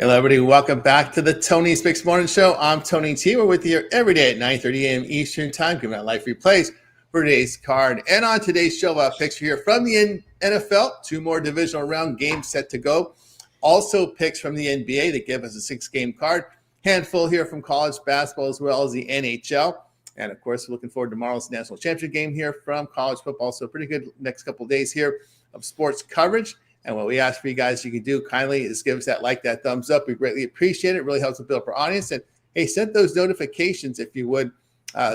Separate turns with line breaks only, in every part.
Hello, everybody. Welcome back to the Tony Speaks Morning Show. I'm Tony T. We're with you here every day at 9:30 a.m. Eastern Time, giving out live replays for today's card. And on today's show, a picture here from the NFL. 2 more divisional round games set to go. Also picks from the NBA that give us a 6-game card. Handful here from college basketball as well as the NHL. And, of course, looking forward to tomorrow's national championship game here from college football. So pretty good next couple of days here of sports coverage. And what we ask for you guys, you can do kindly is give us that like, that thumbs up. We greatly appreciate it. It really helps to build up our audience. And hey, set those notifications if you would,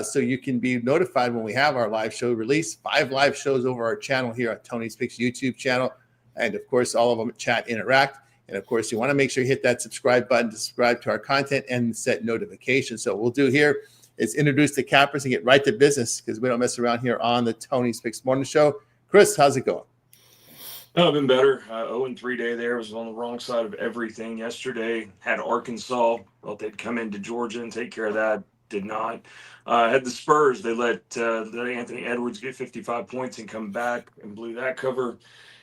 so you can be notified when we have our live show release. 5 live shows over our channel here on Tony Speaks YouTube channel. And of course, all of them at Chat Interact. And of course, you want to make sure you hit that subscribe button to subscribe to our content and set notifications. So what we'll do here is introduce the cappers and get right to business because we don't mess around here on the Tony Speaks Morning Show. Chris, how's it going?
Oh, been better. 0-3 day there. Was on the wrong side of everything yesterday. Had Arkansas. Thought they'd come into Georgia and take care of that. Did not. Had the Spurs. They let Anthony Edwards get 55 points and come back and blew that cover.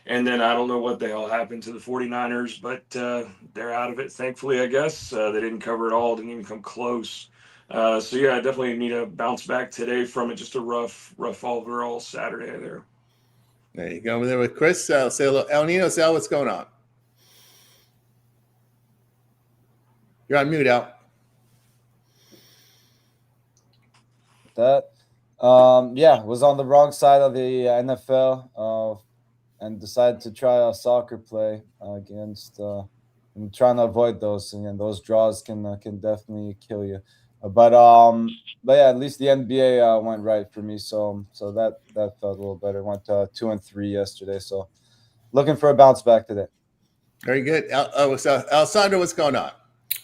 And then I don't know what the hell happened to the 49ers, but they're out of it, thankfully, I guess. They didn't cover it all. Didn't even come close. So, yeah, I definitely need to bounce back today from it. Just a rough overall Saturday there.
There you go. Over there with Chris. Say hello. El Nino, Sal, what's going on? You're on mute, Al.
Was on the wrong side of the NFL and decided to try a soccer play against. I'm trying to avoid those, and those draws can definitely kill you. But yeah, at least the NBA went right for me, so that felt a little better. Went 2-3 yesterday, so looking for a bounce back today.
Very good. Alessandro, what's going on?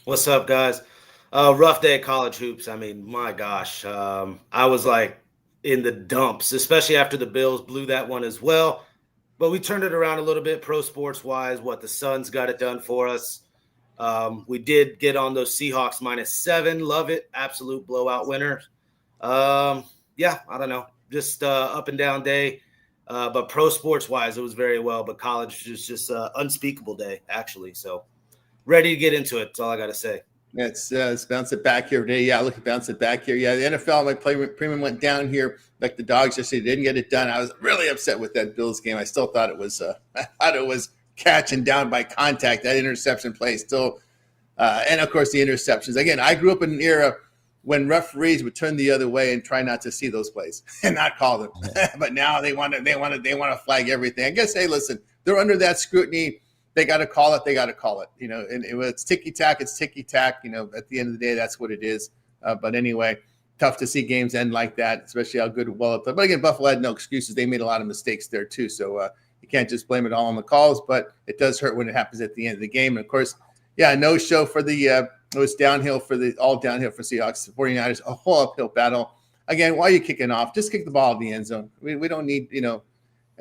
What's up, guys? Rough day at college hoops. I mean, my gosh, I was like in the dumps, especially after the Bills blew that one as well. But we turned it around a little bit, pro sports wise. The Suns got it done for us. We did get on those Seahawks -7. Love it. Absolute blowout winner. I don't know. Just up and down day. But pro sports wise, it was very well. But college was just an unspeakable day, actually. So ready to get into it. That's all I got to say.
Let's bounce it back here today. Yeah, look at bounce it back here. Yeah, the NFL, my play premium went down here. Like the Dogs yesterday, didn't get it done. I was really upset with that Bills game. I still thought it was catching down by contact. That interception play still, and of course the interceptions. Again, I grew up in an era when referees would turn the other way and try not to see those plays and not call them. But now they want to flag everything. I guess, hey, listen, they're under that scrutiny. They got to call it. They got to call it. And it's ticky tack. It's ticky tack. At the end of the day, that's what it is. But anyway, tough to see games end like that, especially how good well it played. But again, Buffalo had no excuses. They made a lot of mistakes there too. So you can't just blame it all on the calls. But it does hurt when it happens at the end of the game. And of course, yeah, no show for the. It was downhill for all downhill for Seahawks. The 49ers, a whole uphill battle. Again, why are you kicking off? Just kick the ball in the end zone. We don't need.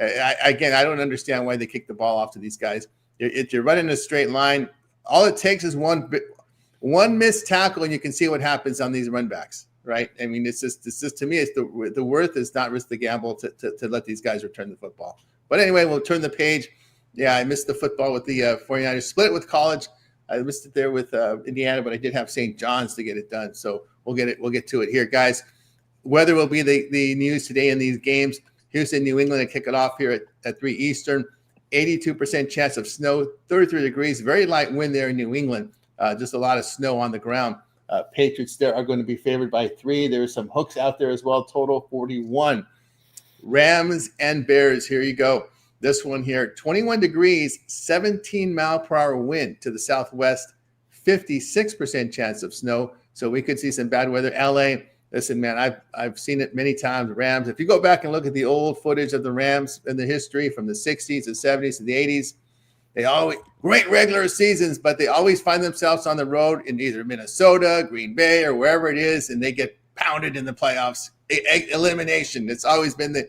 I don't understand why they kick the ball off to these guys. If you're running a straight line, all it takes is one missed tackle, and you can see what happens on these run backs, right? I mean, it's just to me, it's the worth is not risk the gamble to let these guys return the football. But anyway, we'll turn the page. Yeah, I missed the football with the 49ers. Split it with college. I missed it there with Indiana, but I did have St. John's to get it done. So we'll get to it here, guys. Weather will be the news today in these games. Here's in New England to kick it off here at 3 Eastern. 82% chance of snow, 33 degrees, very light wind there in New England. Just a lot of snow on the ground. Patriots there are going to be favored by 3. There's some hooks out there as well. Total 41. Rams and Bears. Here you go. This one here, 21 degrees, 17-mile-per-hour wind to the southwest, 56% chance of snow. So we could see some bad weather. LA. Listen, man, I've seen it many times. Rams. If you go back and look at the old footage of the Rams in the history from the 60s, the 70s, and the 80s, they always great regular seasons, but they always find themselves on the road in either Minnesota, Green Bay, or wherever it is, and they get pounded in the playoffs. Elimination. It's always been that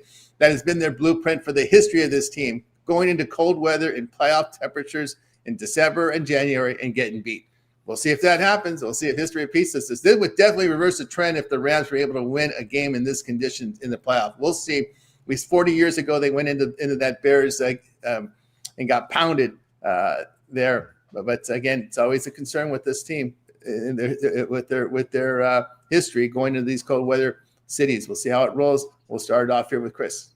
has been their blueprint for the history of this team, going into cold weather and playoff temperatures in December and January and getting beat. We'll see if that happens. We'll see if history repeats this. This would definitely reverse the trend if the Rams were able to win a game in this condition in the playoff. We'll see. At least 40 years ago, they went into that Bears and got pounded there But again, it's always a concern with this team with their history going into these cold weather cities. We'll see how it rolls. We'll start it off here with Chris.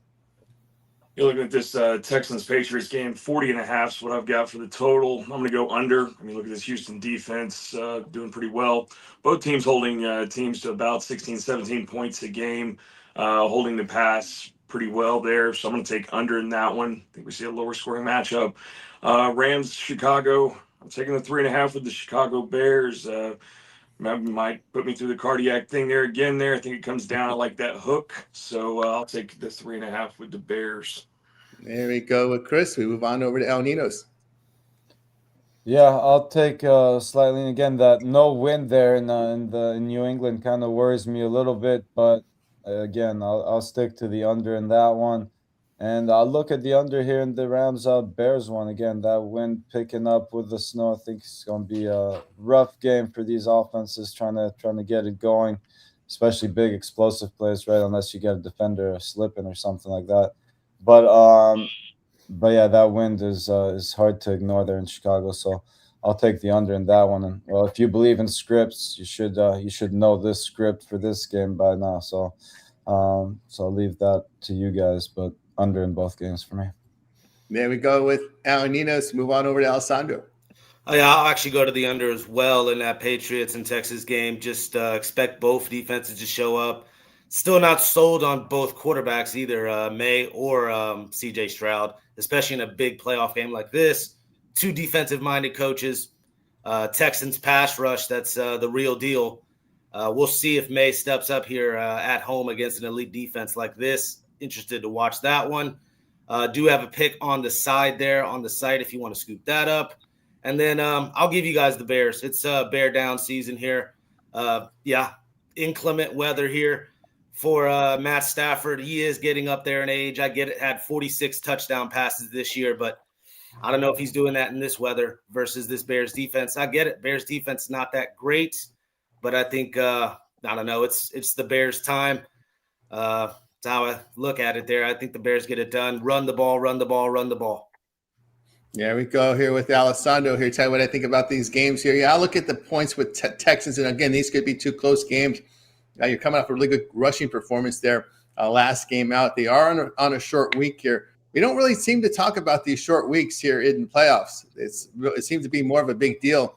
You're looking at this Texans-Patriots game, 40.5 is what I've got for the total. I'm going to go under. I mean, look at this Houston defense doing pretty well. Both teams holding teams to about 16, 17 points a game, holding the pass pretty well there. So I'm going to take under in that one. I think we see a lower scoring matchup. Rams-Chicago. I'm taking the 3.5 with the Chicago Bears. Might put me through the cardiac thing there again there. I think it comes down. I like that hook. So I'll take the 3.5 with the Bears.
There we go with Chris. We move on over to El Ninos.
Yeah, I'll take slightly. Again, that no win there in New England kind of worries me a little bit. But again, I'll stick to the under in that one. And I'll look at the under here in the Rams Bears one. Again, that wind picking up with the snow. I think it's going to be a rough game for these offenses trying to get it going, especially big explosive plays, right? Unless you get a defender slipping or something like that. But yeah, that wind is hard to ignore there in Chicago. So I'll take the under in that one. And well, if you believe in scripts, you should know this script for this game by now. So I'll leave that to you guys, but under in both games for me.
There we go with Ninos. Move on over to Alessandro.
Oh, yeah, I'll actually go to the under as well in that Patriots and Texas game. Just expect both defenses to show up. Still not sold on both quarterbacks either, May or C.J. Stroud, especially in a big playoff game like this. Two defensive-minded coaches. Texans pass rush, that's the real deal. We'll see if May steps up here at home against an elite defense like this. Interested to watch that one. Do have a pick on the side there on the site if you want to scoop that up. And then I'll give you guys the Bears. It's bear down season here. Inclement weather here for Matt Stafford. He is getting up there in age. I get it. Had 46 touchdown passes this year, but I don't know if he's doing that in this weather versus this Bears defense. I get it. Bears defense not that great, but I think I don't know. It's the Bears' time. That's how I look at it there. I think the Bears get it done. Run the ball, run the ball, run the ball.
There we go here with Alessandro here. Tell you what I think about these games here. Yeah, I'll look at the points with Texans. And again, these could be two close games. You're coming off a really good rushing performance there last game out. They are on a short week here. We don't really seem to talk about these short weeks here in playoffs. It seems to be more of a big deal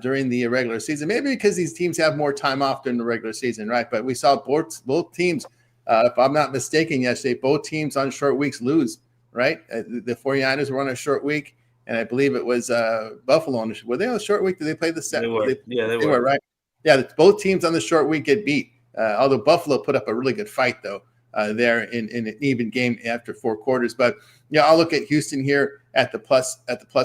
during the regular season. Maybe because these teams have more time off during the regular season, right? But we saw both teams, if I'm not mistaken, yesterday, both teams on short weeks lose, right? The 49ers were on a short week, and I believe it was Buffalo. Were they on a short week? Did they play the set?
They were.
They were, right? Yeah, both teams on the short week get beat. Although Buffalo put up a really good fight, though, there in an even game after 4 quarters. But, yeah, I'll look at Houston here at the plus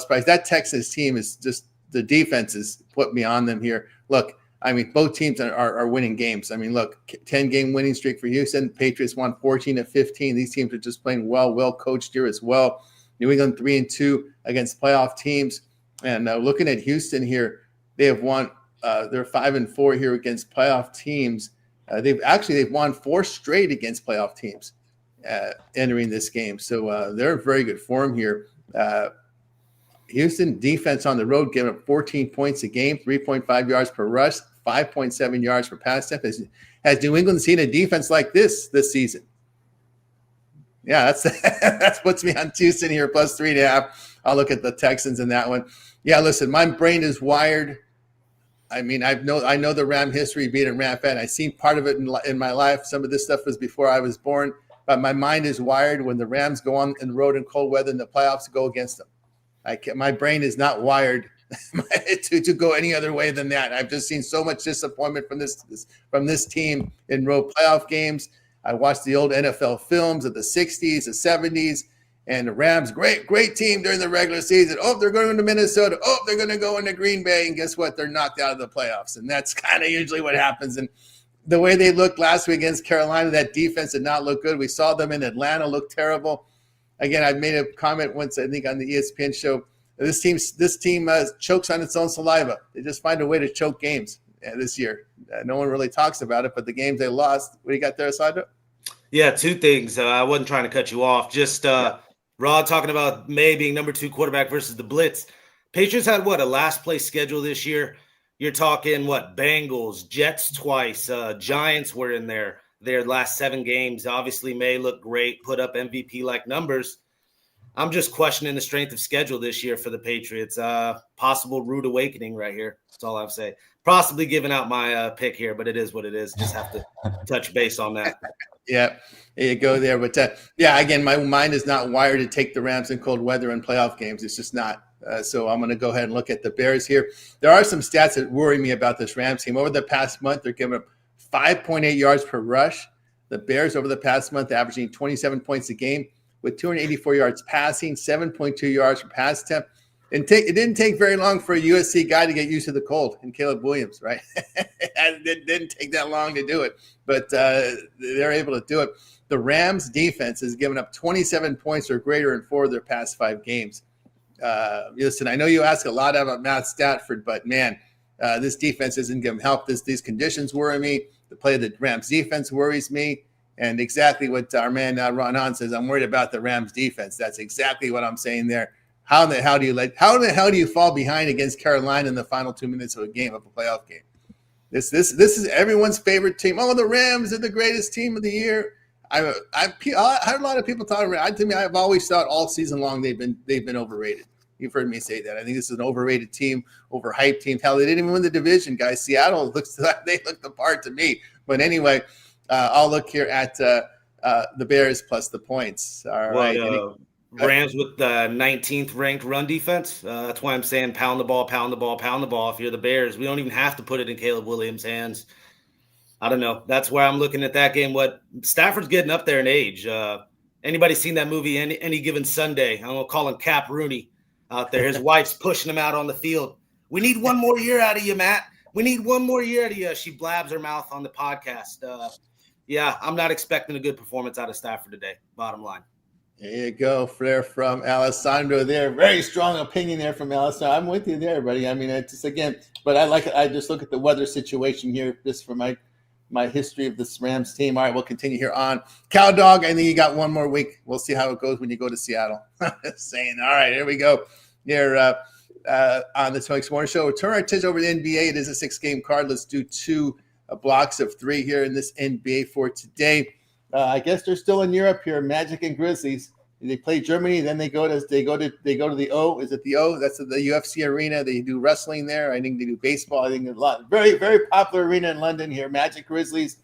price. That Texas team is just – the defense has put me on them here. Look, I mean, both teams are winning games. I mean, look, 10-game winning streak for Houston. Patriots won 14 of 15. These teams are just playing well coached here as well. New England 3-2 against playoff teams. And looking at Houston here, they have won they're 5-4 here against playoff teams. They've won 4 straight against playoff teams entering this game. So they're in very good form here. Houston defense on the road giving up 14 points a game, 3.5 yards per rush, 5.7 yards per pass attempt. Has New England seen a defense like this season? Yeah, that puts me on Houston here, plus 3.5. I'll look at the Texans in that one. Yeah, listen, my brain is wired. I mean, I know the Ram history, being a Ram fan. I've seen part of it in my life. Some of this stuff was before I was born. But my mind is wired when the Rams go on the road in cold weather and the playoffs go against them. My brain is not wired to go any other way than that. I've just seen so much disappointment from this team in road playoff games. I watched the old NFL films of the 60s, the 70s, and the Rams, great team during the regular season. Oh, they're going to Minnesota. Oh, they're going to go into Green Bay. And guess what? They're knocked out of the playoffs. And that's kind of usually what happens. And the way they looked last week against Carolina, that defense did not look good. We saw them in Atlanta look terrible. Again, I made a comment once, I think, on the ESPN show. This team chokes on its own saliva. They just find a way to choke games this year. No one really talks about it, but the games they lost, what do you got there, Sandro?
Yeah, 2 things. I wasn't trying to cut you off. Just Rod talking about May being number 2 quarterback versus the blitz. Patriots had what, a last place schedule this year? You're talking what, Bengals, Jets twice, Giants were in there. Their last 7 games. Obviously, May looked great, put up MVP-like numbers. I'm just questioning the strength of schedule this year for the Patriots. Possible rude awakening right here. That's all I'm saying. Possibly giving out my pick here, but it is what it is. Just have to touch base on that.
Yeah, there you go there. But yeah, again, my mind is not wired to take the Rams in cold weather and playoff games. It's just not. So I'm going to go ahead and look at the Bears here. There are some stats that worry me about this Rams team. Over the past month, they're giving up 5.8 yards per rush. The Bears over the past month averaging 27 points a game with 284 yards passing, 7.2 yards per pass attempt. And it didn't take very long for a USC guy to get used to the cold, and Caleb Williams, right? It didn't take that long to do it, but they're able to do it. The Rams defense has given up 27 points or greater in 4 of their past 5 games. Listen, I know you ask a lot about Matt Stafford, but man, this defense isn't giving help. These conditions worry me. The play of the Rams defense worries me. And exactly what our man Ron Hahn says, I'm worried about the Rams defense. That's exactly what I'm saying there. How in the hell do you fall behind against Carolina in the final 2 minutes of a game, of a playoff game? This is everyone's favorite team. Oh, the Rams are the greatest team of the year. I heard a lot of people talking about. To me, I've always thought all season long they've been overrated. You've heard me say that. I think this is an overrated team, overhyped team. Hell, they didn't even win the division, guys. Seattle they look the part to me. But anyway, I'll look here at the Bears plus the points. All right.
Rams with the 19th ranked run defense. That's why I'm saying pound the ball, pound the ball, pound the ball. If you're the Bears, we don't even have to put it in Caleb Williams' hands. I don't know. That's where I'm looking at that game. What Stafford's getting up there in age. Anybody seen that movie, Any Given Sunday? I'm going to call him Cap Rooney out there. His wife's pushing him out on the field. We need one more year out of you, Matt. We need one more year out of you. She blabs her mouth on the podcast. Yeah, I'm not expecting a good performance out of Stafford today, bottom line.
There you go, Flair from Alessandro there. Very strong opinion there from Alessandro. I'm with you there, buddy. I mean, it's just, again, but I just look at the weather situation here just for my history of this Rams team. All right, we'll continue here on Cow Dog. I think you got one more week. We'll see how it goes when you go to Seattle. Saying, all right, here we go. Here on the Tony Morning Show. We'll turn our attention over to the NBA. It is a 6-game card. Let's do 2 blocks of 3 here in this NBA for today. I guess they're still in Europe here. Magic and Grizzlies. They play Germany, then they go to the O. Is it the O? That's the UFC arena. They do wrestling there. I think they do baseball. I think there's a lot. Very, very popular arena in London here. Magic Grizzlies.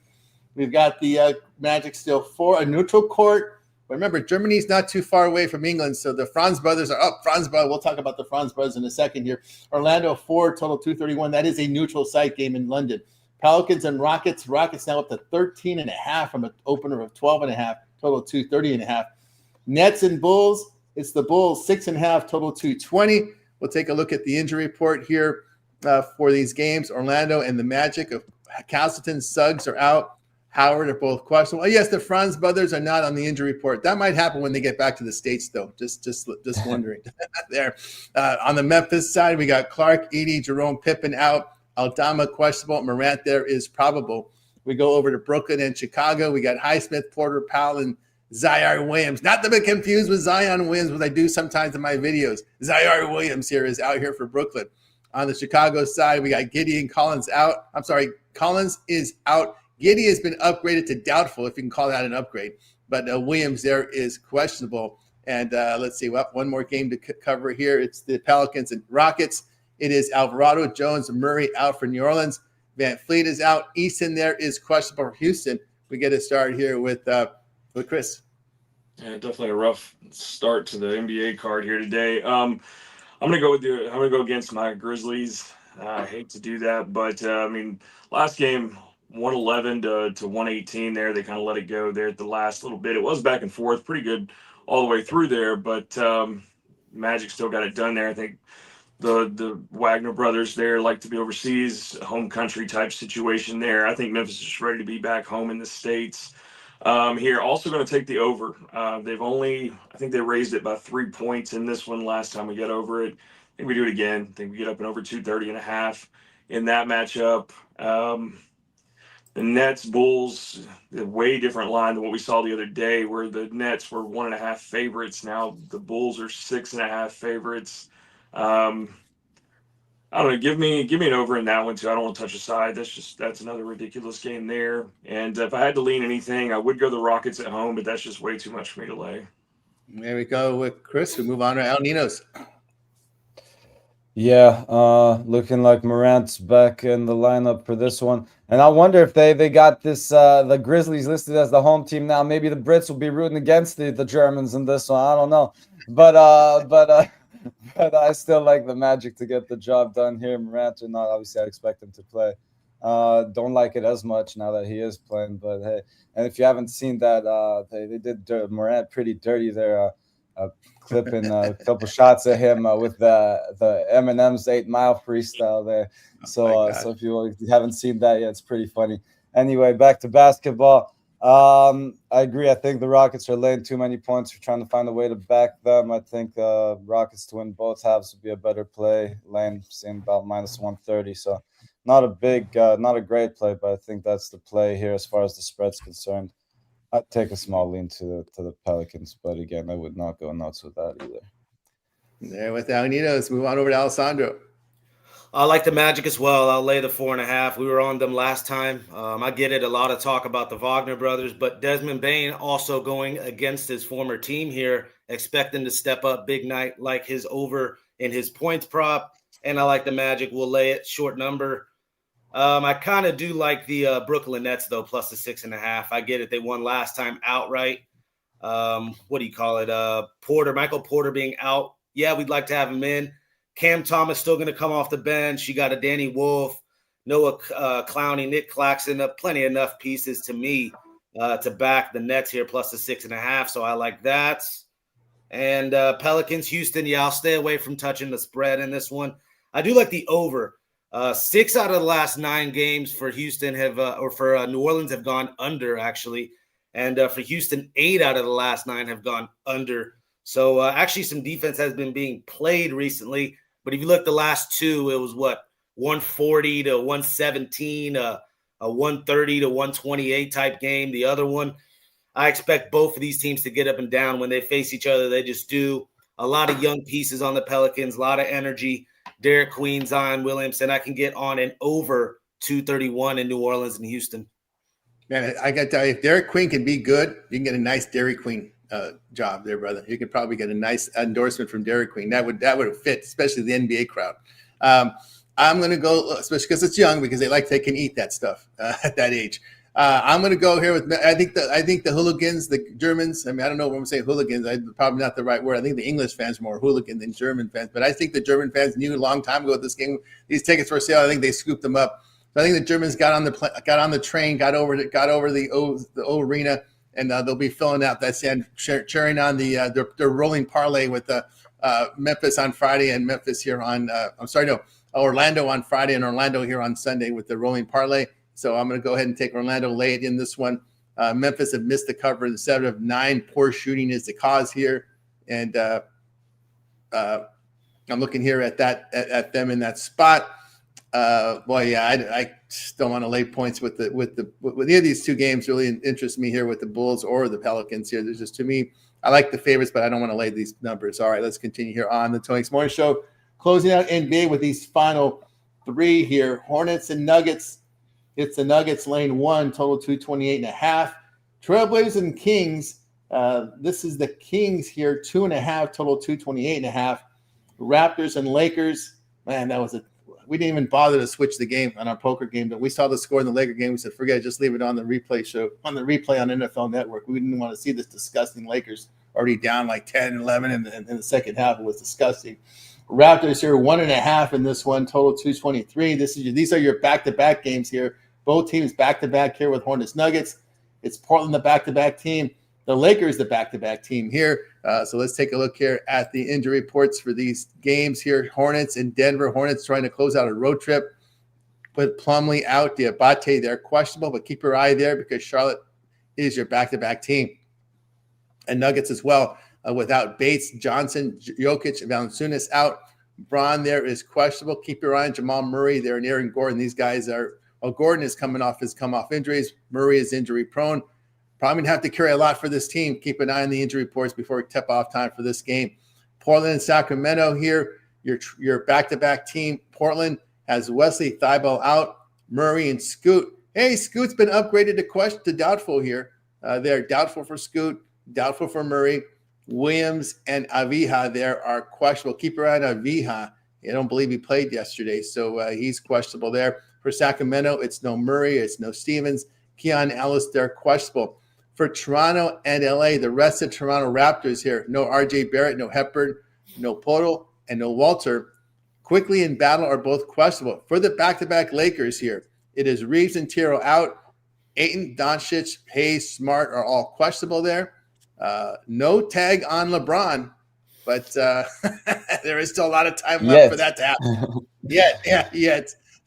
We've got the Magic still for a neutral court. But remember, Germany's not too far away from England, so the Franz brothers are up. Franz brothers. We'll talk about the Franz brothers in a second here. Orlando 4, total 231. That is a neutral site game in London. Pelicans and Rockets. Rockets now up to 13.5 from an opener of 12.5, total 230.5. Nets and Bulls. It's the Bulls 6.5, total 220. We'll take a look at the injury report here for these games. Orlando and the Magic of Castleton, Suggs are out. Howard are both questionable. Oh, yes, the Franz brothers are not on the injury report. That might happen when they get back to the States, though. Just wondering there. On the Memphis side, we got Clark, Edey, Jerome Pippen out. Aldama questionable. Morant there is probable. We go over to Brooklyn and Chicago. We got Highsmith, Porter, Powell, and Zion Williams. Not to be confused with Zion Williams, what I do sometimes in my videos. Zion Williams here is out here for Brooklyn. On the Chicago side, we got Gideon Collins out. I'm sorry, Collins is out. Giddey has been upgraded to doubtful, if you can call that an upgrade. But Williams there is questionable. And let's see, one more game to cover here. It's the Pelicans and Rockets. It is Alvarado, Jones, and Murray out for New Orleans. Van Fleet is out. Easton there is questionable for Houston. We get to start here with Chris.
Yeah, definitely a rough start to the NBA card here today. I'm gonna go against my Grizzlies. I hate to do that, but I mean, last game 111 to 118 there. They kind of let it go there at the last little bit. It was back and forth, pretty good all the way through there, but Magic still got it done there. I think the Wagner brothers there like to be overseas, home country type situation there. I think Memphis is ready to be back home in the States. Here, also going to take the over. I think they raised it by 3 points in this one last time we got over it. I think we do it again. I think we get up and over 230.5 in that matchup. The Nets, Bulls, a way different line than what we saw the other day, where the Nets were 1.5 favorites. Now the Bulls are 6.5 favorites. I don't know. Give me an over in that one too. I don't want to touch a side. That's another ridiculous game there. And if I had to lean anything, I would go the Rockets at home, but that's just way too much for me to lay.
There we go with Chris. We move on to El Ninos.
Yeah, looking like Morant's back in the lineup for this one. And I wonder if they got this the Grizzlies listed as the home team now. Maybe the Brits will be rooting against the Germans in this one. I don't know. But but I still like the Magic to get the job done here. Morant or not, obviously I expect him to play. Don't like it as much now that he is playing, but hey, and if you haven't seen that, they did Morant pretty dirty there. Clipping a couple shots at him with the Eminem's 8 Mile freestyle there. So so if you haven't seen that yet, it's pretty funny. Anyway, back to basketball. I agree. I think the Rockets are laying too many points. We're trying to find a way to back them. I think Rockets to win both halves would be a better play. Laying seeing about -130. So not a great play, but I think that's the play here as far as the spread's concerned. I'd take a small lean to the Pelicans, but again, I would not go nuts with that either.
There with El Ninos. Move on over to Alessandro.
I like the Magic as well. I'll lay the 4.5. We were on them last time. I get it. A lot of talk about the Wagner brothers, but Desmond Bane also going against his former team here, expecting to step up big night like his over in his points prop. And I like the Magic. We'll lay it short number. I kind of do like the Brooklyn Nets, though, plus the 6.5. I get it. They won last time outright. What do you call it? Michael Porter being out. Yeah, we'd like to have him in. Cam Thomas still going to come off the bench. You got a Danny Wolf, Noah Clowney, Nick Claxton, plenty enough pieces to me to back the Nets here plus the 6.5. So I like that. And Pelicans, Houston, yeah, I'll stay away from touching the spread in this one. I do like the over. 6 out of the last 9 games for Houston for New Orleans have gone under, actually. And for Houston, 8 out of the last 9 have gone under. So actually some defense has been being played recently. But if you look the last 2, it was 140 to 117, a 130 to 128 type game. The other one, I expect both of these teams to get up and down when they face each other. They just do. A lot of young pieces on the Pelicans, a lot of energy. Derek Queen, Zion Williamson. I can get on an over 231 in New Orleans and Houston.
Man, I got to tell you, if Derek Queen can be good, you can get a nice Dairy Queen job there, brother. You could probably get a nice endorsement from Dairy Queen. That would fit, especially the NBA crowd. I'm going to go, especially because it's young, because they can eat that stuff at that age. I'm going to go here with. I think the hooligans, the Germans. I mean, I don't know what I'm saying. Hooligans. Probably not the right word. I think the English fans are more hooligan than German fans. But I think the German fans knew a long time ago this game. These tickets were sale. I think they scooped them up. So I think the Germans got on the train, got over the O arena, and they'll be filling out that sand, cheering on their rolling parlay with Memphis on Friday and Memphis here on. Orlando on Friday and Orlando here on Sunday with the rolling parlay. So I'm going to go ahead and take Orlando, lay it in this one. Memphis have missed the cover. The 7 of 9 poor shooting is the cause here, and I'm looking here at them in that spot. I just don't want to lay points with any of these 2 games. Really interest me here with the Bulls or the Pelicans here. There's just, to me, I like the favorites, but I don't want to lay these numbers. All right, let's continue here on the Tony Morning Show, closing out NBA with these final 3 here. Hornets and Nuggets. It's the Nuggets lane 1, total 228.5. Trailblazers and Kings. This is the Kings here, 2.5, total 228.5. Raptors and Lakers. Man, we didn't even bother to switch the game on our poker game, but we saw the score in the Laker game. We said, forget it, just leave it on the replay on NFL Network. We didn't want to see this disgusting Lakers already down like 10-11 in the second half. It was disgusting. Raptors here, 1.5 in this one, total 223. These are your back-to-back games here. Both teams back-to-back here with Hornets Nuggets. It's Portland, the back-to-back team. The Lakers, the back-to-back team here. So let's take a look here at the injury reports for these games here. Hornets in Denver. Hornets trying to close out a road trip. Put Plumlee out. Diabate, they're questionable, but keep your eye there because Charlotte is your back-to-back team. And Nuggets as well. Without Bates, Johnson, Jokic, Valanciunas out. Braun there is questionable. Keep your eye on Jamal Murray there and Aaron Gordon. These guys are – Gordon is come off injuries. Murray is injury prone. Probably going to have to carry a lot for this team. Keep an eye on the injury reports before we tip off time for this game. Portland and Sacramento here. Your back-to-back team, Portland, has Wesley Thibault out, Murray and Scoot. Hey, Scoot's been upgraded to doubtful here. They're doubtful for Scoot, doubtful for Murray. Williams and Avija there are questionable. Keep your eye on Avija. I don't believe he played yesterday, so he's questionable there. For Sacramento, it's no Murray, it's no Stevens. Keon Ellis, they're questionable. For Toronto and LA, the rest of Toronto Raptors here, no RJ Barrett, no Hepburn, no Podol, and no Walter. Quickly and Battle are both questionable. For the back-to-back Lakers here, it is Reeves and Tiro out. Ayton, Doncic, Hayes, Smart are all questionable there. No tag on LeBron, but there is still a lot of time left for that to happen.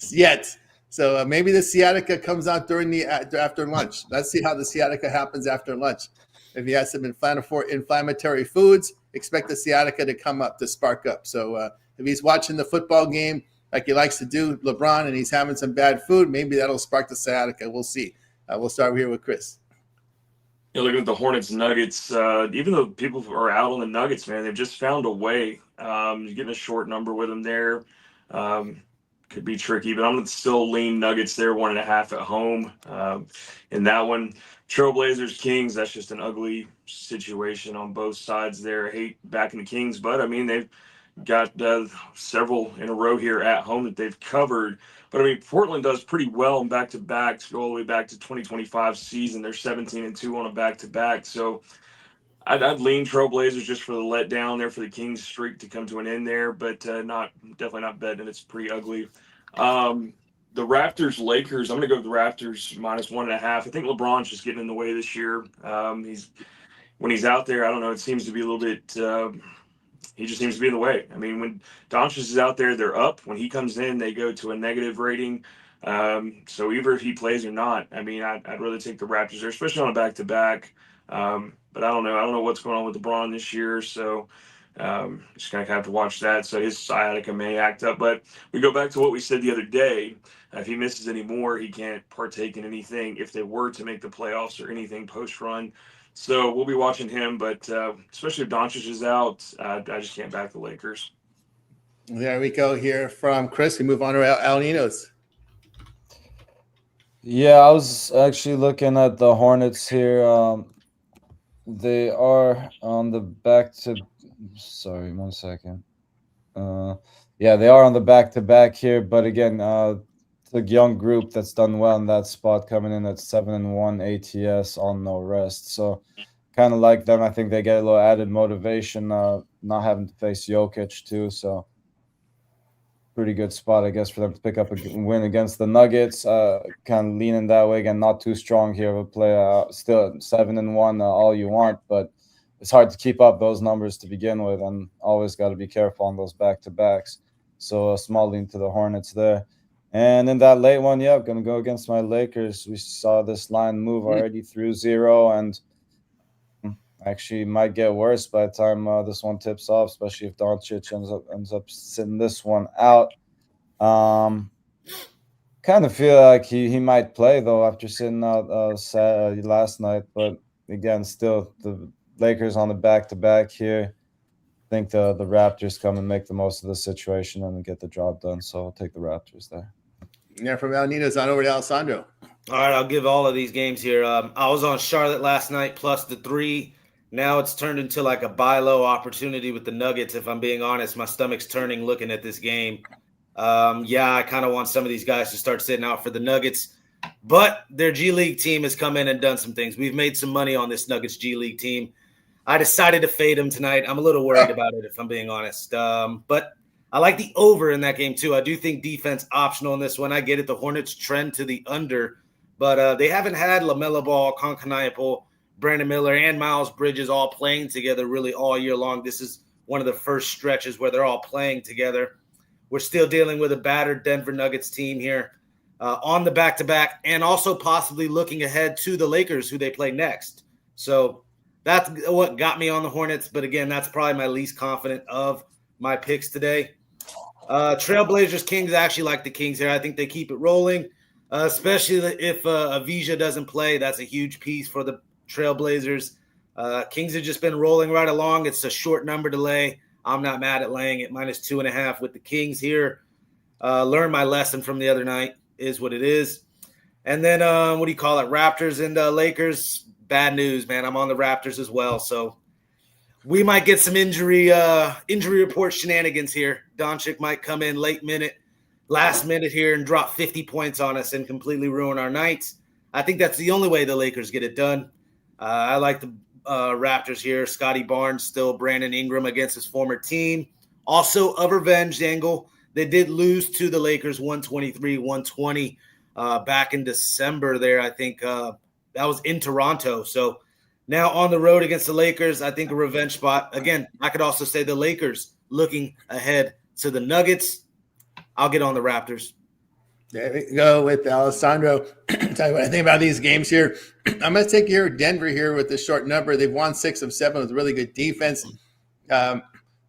Yet. So maybe the sciatica comes out during the after lunch. Let's see how the sciatica happens after lunch. If he has some inflammatory foods, expect the sciatica to come up, to spark up. So if he's watching the football game like he likes to do, LeBron, and he's having some bad food, maybe that'll spark the sciatica. We'll see. We'll start here with Chris.
Looking at the Hornets Nuggets, even though people are out on the Nuggets, man, they've just found a way. You're getting a short number with them there. Could be tricky, but I'm going to still lean Nuggets there, 1.5 at home. In that one, Trailblazers, Kings, that's just an ugly situation on both sides there. I hate backing the Kings, but I mean, they've got several in a row here at home that they've covered. But I mean, Portland does pretty well in back-to-backs, go all the way back to 2025 season. They're 17-2 on a back-to-back. So I'd lean Trailblazers just for the letdown there for the Kings streak to come to an end there, but definitely not betting. It's pretty ugly. The Raptors, Lakers, I'm going to go with the Raptors -1.5. I think LeBron's just getting in the way this year. When he's out there, I don't know, it seems to be a little bit he just seems to be in the way. I mean, when Doncic is out there, they're up. When he comes in, they go to a negative rating. So either if he plays or not, I mean, I'd really take the Raptors there, especially on a back-to-back. But I don't know. I don't know what's going on with LeBron this year, so just going to have to watch that. So his sciatica may act up. But we go back to what we said the other day. If he misses any more, he can't partake in anything if they were to make the playoffs or anything post-run. So we'll be watching him, but especially if Doncic is out, I just can't back the Lakers.
There we go here from Chris. We move on to Al Ninos.
Yeah, I was actually looking at the Hornets here. They are on the sorry, 1 second. Yeah, they are on the back-to-back here, but again, the young group that's done well in that spot, coming in at 7-1 ATS on no rest. So kind of like them. I think they get a little added motivation, not having to face Jokic too. So pretty good spot, I guess, for them to pick up a win against the Nuggets. Kind of leaning that way again. Not too strong here. We'll play still 7-1 all you want, but it's hard to keep up those numbers to begin with, and always got to be careful on those back-to-backs. So a small lean to the Hornets there. And in that late one, I'm going to go against my Lakers. We saw this line move already through 0, and actually might get worse by the time this one tips off, especially if Doncic ends up sitting this one out. Kind of feel like he might play, though, after sitting out last night. But again, still the Lakers on the back-to-back here. I think the Raptors come and make the most of the situation and get the job done. So I'll take the Raptors there.
Yeah, from El Ninos on over to Alessandro.
All right, I'll give all of these games here. I was on Charlotte last night plus the 3. Now it's turned into like a buy low opportunity with the Nuggets. If I'm being honest, my stomach's turning looking at this game. I kind of want some of these guys to start sitting out for the Nuggets. But their G League team has come in and done some things. We've made some money on this Nuggets G League team. I decided to fade them tonight. I'm a little worried about it, if I'm being honest. But I like the over in that game, too. I do think defense optional in this one. I get it. The Hornets trend to the under. But they haven't had LaMelo Ball, Concaniapol, Brandon Miller, and Miles Bridges all playing together really all year long. This is one of the first stretches where they're all playing together. We're still dealing with a battered Denver Nuggets team here on the back-to-back, and also possibly looking ahead to the Lakers, who they play next. So that's what got me on the Hornets. But again, that's probably my least confident of my picks today. Trailblazers, Kings, I actually like the Kings here. I think they keep it rolling, especially if Avija doesn't play. That's a huge piece for the Trailblazers. Kings have just been rolling right along. It's a short number delay. I'm not mad at laying it -2.5 with the Kings here. Learned my lesson from the other night, is what it is. And then what do you call it? Raptors and Lakers. Bad news, man. I'm on the Raptors as well, so we might get some injury report shenanigans here. Doncic might come in last minute here and drop 50 points on us and completely ruin our nights. I think that's the only way the Lakers get it done. I like the Raptors here. Scotty Barnes still, Brandon Ingram against his former team. Also a revenge angle. They did lose to the Lakers 123-120 back in December there. I think that was in Toronto. So now on the road against the Lakers, I think a revenge spot. Again, I could also say the Lakers looking ahead to the Nuggets. I'll get on the Raptors.
There we go with Alessandro. Tell you what I think about these games here. I'm going to take here Denver here with the short number. They've won 6 of 7 with really good defense. The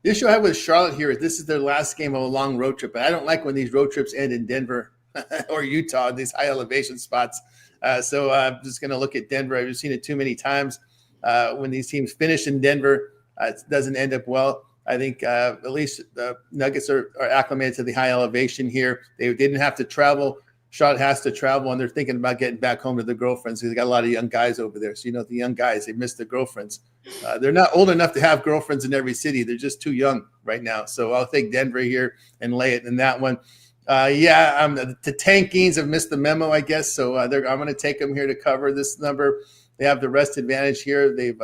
issue I have with Charlotte here is this is their last game of a long road trip. But I don't like when these road trips end in Denver or Utah, these high elevation spots. So I'm just going to look at Denver. I've seen it too many times. When these teams finish in Denver, it doesn't end up well. I think at least the Nuggets are acclimated to the high elevation here. They didn't have to travel. Charlotte has to travel, and they're thinking about getting back home to their girlfriends. They got a lot of young guys over there. So, the young guys, they miss their girlfriends. They're not old enough to have girlfriends in every city. They're just too young right now. So I'll take Denver here and lay it in that one. The Tankings have missed the memo, I guess. So I'm going to take them here to cover this number. They have the rest advantage here. They've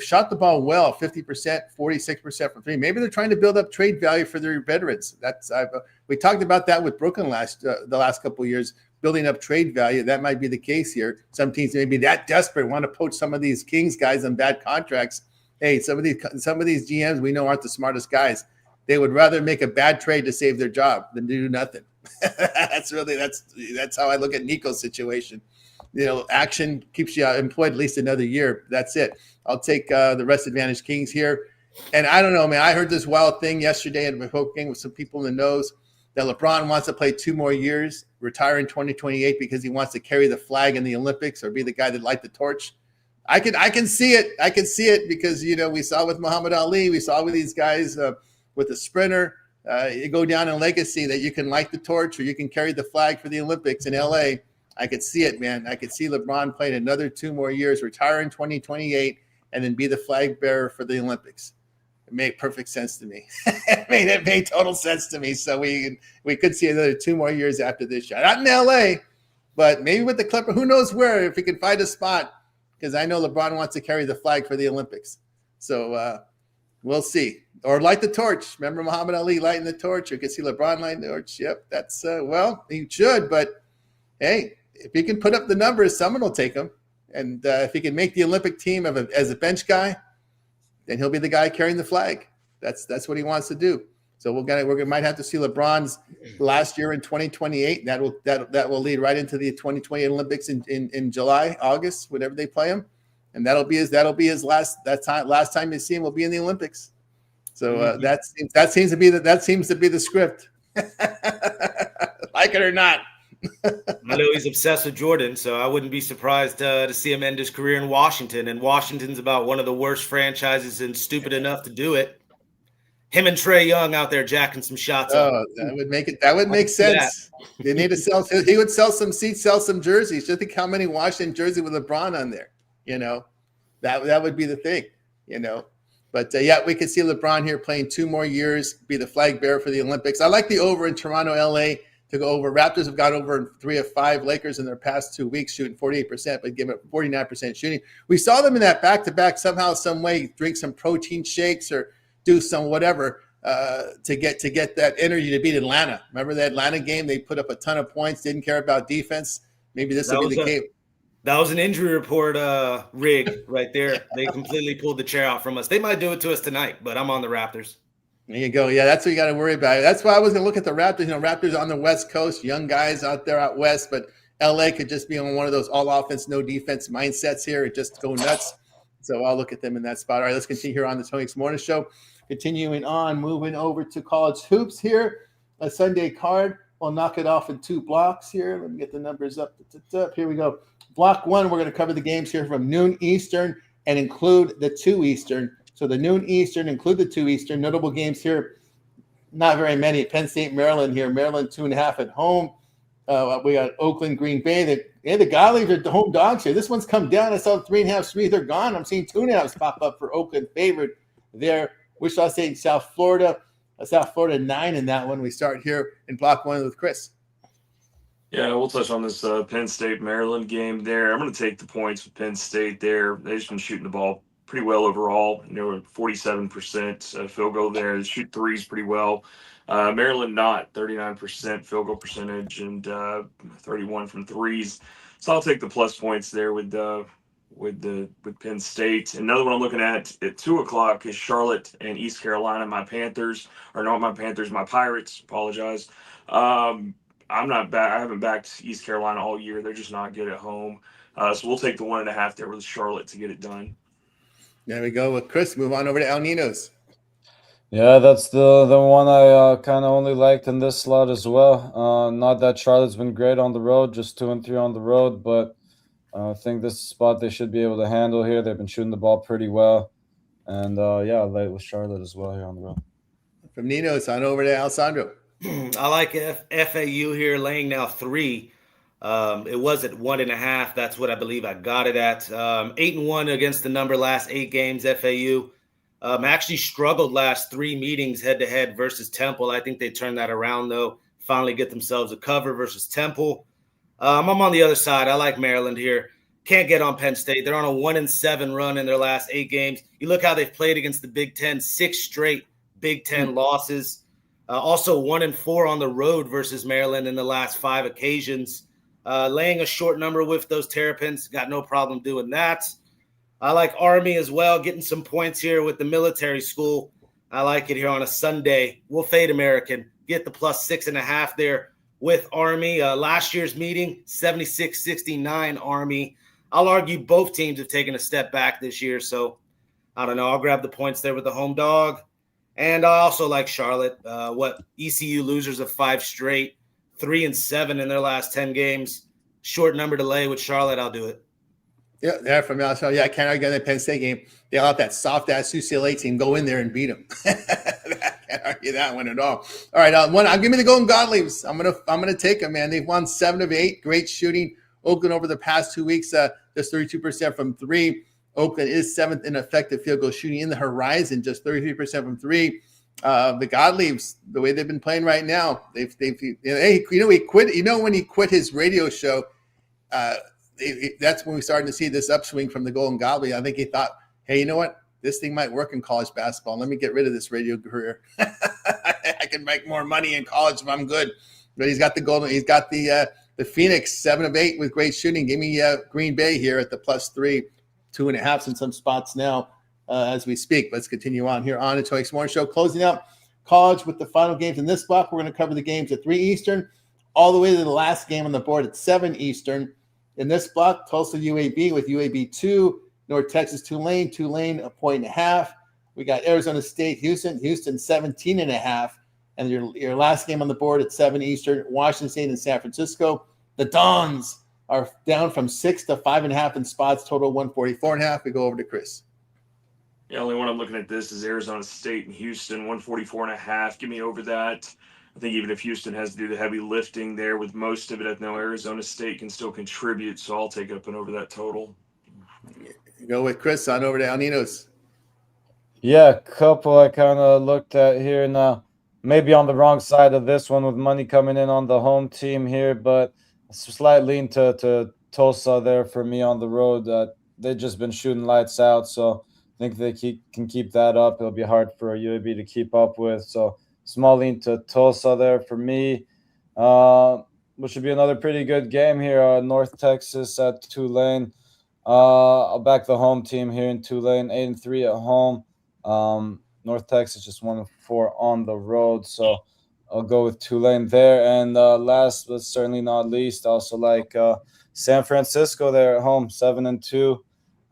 shot the ball well, 50%, 46% from 3. Maybe they're trying to build up trade value for their veterans. We talked about that with Brooklyn the last couple of years, building up trade value. That might be the case here. Some teams may be that desperate, want to poach some of these Kings guys on bad contracts. Hey, some of these GMs we know aren't the smartest guys. They would rather make a bad trade to save their job than to do nothing. That's how I look at Nico's situation. Action keeps you employed at least another year. That's it. I'll take the rest advantage Kings here. And I don't know, man. I heard this wild thing yesterday at my poking with some people in the nose that LeBron wants to play 2 more years, retire in 2028 because he wants to carry the flag in the Olympics or be the guy that light the torch. I can see it. I can see it because, we saw with Muhammad Ali, we saw with these guys with the sprinter, you go down in legacy that you can light the torch or you can carry the flag for the Olympics in LA. I could see it, man. I could see LeBron playing another 2 more years, retire in 2028, and then be the flag bearer for the Olympics. It made perfect sense to me. It made total sense to me. So we could see another 2 more years after this shot. Not in LA, but maybe with the Clippers. Who knows where, if he can find a spot, because I know LeBron wants to carry the flag for the Olympics. So we'll see. Or light the torch. Remember Muhammad Ali lighting the torch? You could see LeBron lighting the torch. Yep, that's, he should, but hey, if he can put up the numbers, someone will take him. And if he can make the Olympic team as a bench guy, then he'll be the guy carrying the flag. That's what he wants to do. So we might have to see LeBron's last year in 2028. That will lead right into the 2020 Olympics in July, August, whenever they play him, and that'll be his last time you see him will be in the Olympics. So that seems to be the script, like it or not.
I know he's obsessed with Jordan, so I wouldn't be surprised to see him end his career in Washington. And Washington's about one of the worst franchises and stupid enough to do it. Him and Trae Young out there jacking some shots.
Oh, that would make sense. They need to sell. He would sell some seats, sell some jerseys. Just think how many Washington jerseys with LeBron on there. That would be the thing. But we could see LeBron here playing 2 more years, be the flag bearer for the Olympics. I like the over in Toronto, LA. To go over. Raptors have got over in 3 of 5. Lakers in their past 2 weeks shooting 48%, but give it 49% shooting. We saw them in that back-to-back somehow, some way, drink some protein shakes or do some whatever to get that energy to beat Atlanta. Remember the Atlanta game? They put up a ton of points, didn't care about defense. Maybe this will be the game.
That was an injury report rig right there. They completely pulled the chair out from us. They might do it to us tonight, but I'm on the Raptors.
There you go. Yeah, that's what you got to worry about. That's why I was going to look at the Raptors. Raptors on the West Coast, young guys out there out west, but LA could just be on one of those all offense, no defense mindsets here. It just go nuts. So I'll look at them in that spot. All right, let's continue here on the Tony X Morning Show. Continuing on, moving over to college hoops here. A Sunday card. We'll knock it off in 2 blocks here. Let me get the numbers up. Here we go. Block 1, we're going to cover the games here from noon Eastern and include the 2 Eastern. So the noon Eastern include the 2 Eastern. Notable games here, not very many. Penn State, Maryland here. Maryland 2.5 at home. We got Oakland, Green Bay. The Gottliebs are the home dogs here. This one's come down. I saw 3.5, 3. They're gone. I'm seeing 2.5s pop up for Oakland favored there. Wichita State, South Florida. South Florida 9 in that one. We start here in block 1 with Chris.
Yeah, we'll touch on this Penn State Maryland game there. I'm going to take the points with Penn State there. They've just been shooting the ball pretty well overall. 47% field goal there. They shoot threes pretty well. Maryland not 39% field goal percentage and 31 from threes. So I'll take the plus points there with Penn State. Another one I'm looking at 2:00 is Charlotte and East Carolina. My Pirates. My Pirates. Apologize. I'm not back. I haven't backed East Carolina all year. They're just not good at home. So we'll take the 1.5 there with Charlotte to get it done.
There we go with Chris. Move on over to El Ninos.
Yeah, that's the one I kind of only liked in this slot as well. Not that Charlotte's been great on the road, just 2-3 on the road, but I think this is a spot they should be able to handle here. They've been shooting the ball pretty well. And, yeah, I like with Charlotte as well here on the road.
From Ninos on over to Alessandro.
I like FAU here laying now 3. It was at 1.5. That's what I believe I got it at. 8-1 against the number last 8 games, FAU. Actually struggled last 3 meetings head-to-head versus Temple. I think they turned that around, though. Finally get themselves a cover versus Temple. I'm on the other side. I like Maryland here. Can't get on Penn State. They're on a 1-7 run in their last 8 games. You look how they've played against the Big Ten, 6 straight Big Ten losses. Also 1-4 on the road versus Maryland in the last 5 occasions. Laying a short number with those Terrapins. Got no problem doing that. I like Army as well, getting some points here with the military school. I like it here on a Sunday. We'll fade American. Get the plus 6.5 there with Army. Last year's meeting, 76-69 Army. I'll argue both teams have taken a step back this year. So, I don't know. I'll grab the points there with the home dog. And I also like Charlotte. ECU losers of 5 straight, 3-7 in their last 10 games. Short number to lay with Charlotte. I'll do it.
Yeah, they're from Alabama. Yeah, I can't argue on that Penn State game. They let that soft-ass UCLA team go in there and beat them. I can't argue that one at all. All right, I'll give me the Golden Gottliebs. I'm gonna take them, man. They've won 7 of 8. Great shooting. Oakland over the past 2 weeks, just 32% from 3. Oakland is 7th in effective field goal shooting in the horizon, just 33% from 3. The Gottliebs, the way they've been playing right now, he quit. When he quit his radio show, that's when we started to see this upswing from the Golden Gottlieb. I think he thought, hey, you know what? This thing might work in college basketball. Let me get rid of this radio career. I can make more money in college if I'm good. But he's got the Phoenix 7 of 8 with great shooting. Give me Green Bay here at the plus 3, 2.5 in some spots now as we speak. Let's continue on here on the Toy Morning Show. Closing out college with the final games in this block. We're going to cover the games at 3 Eastern all the way to the last game on the board at 7 Eastern. In this block, Tulsa UAB with UAB 2, North Texas Tulane 1.5. We got Arizona State Houston 17.5. And your last game on the board at 7 Eastern, Washington State and San Francisco. The Dons are down from 6 to 5.5 in spots, total 144.5. We go over to Chris.
Yeah, only one I'm looking at this is Arizona State and Houston, 144.5. Give me over that. I think even if Houston has to do the heavy lifting there with most of it, I know Arizona State can still contribute, so I'll take it up and over that total.
Go with Chris on over to El Ninos.
Yeah, a couple I kind of looked at here now. Maybe on the wrong side of this one with money coming in on the home team here, but slight lean to Tulsa there for me on the road. They've just been shooting lights out, so I think they can keep that up. It'll be hard for UAB to keep up with, so small lean to Tulsa there for me, which should be another pretty good game here. North Texas at Tulane. I'll back the home team here in Tulane, 8-3 at home. North Texas just 1-4 on the road, so I'll go with Tulane there. And last but certainly not least, I also like San Francisco there at home, 7-2.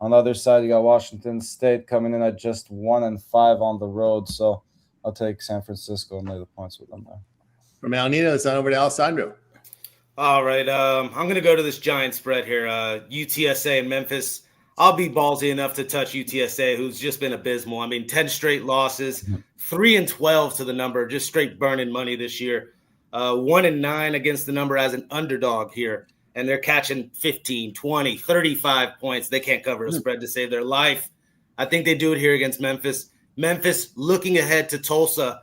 On the other side, you got Washington State coming in at just 1-5 on the road, so I'll take San Francisco and lay the points with them there.
From El Ninos on over to Alessandro.
All right. I'm going to go to this giant spread here. UTSA and Memphis. I'll be ballsy enough to touch UTSA, who's just been abysmal. I mean, 10 straight losses, 3-12 to the number, just straight burning money this year. 1-9 against the number as an underdog here. And they're catching 15, 20, 35 points. They can't cover a spread to save their life. I think they do it here against Memphis. Memphis looking ahead to Tulsa.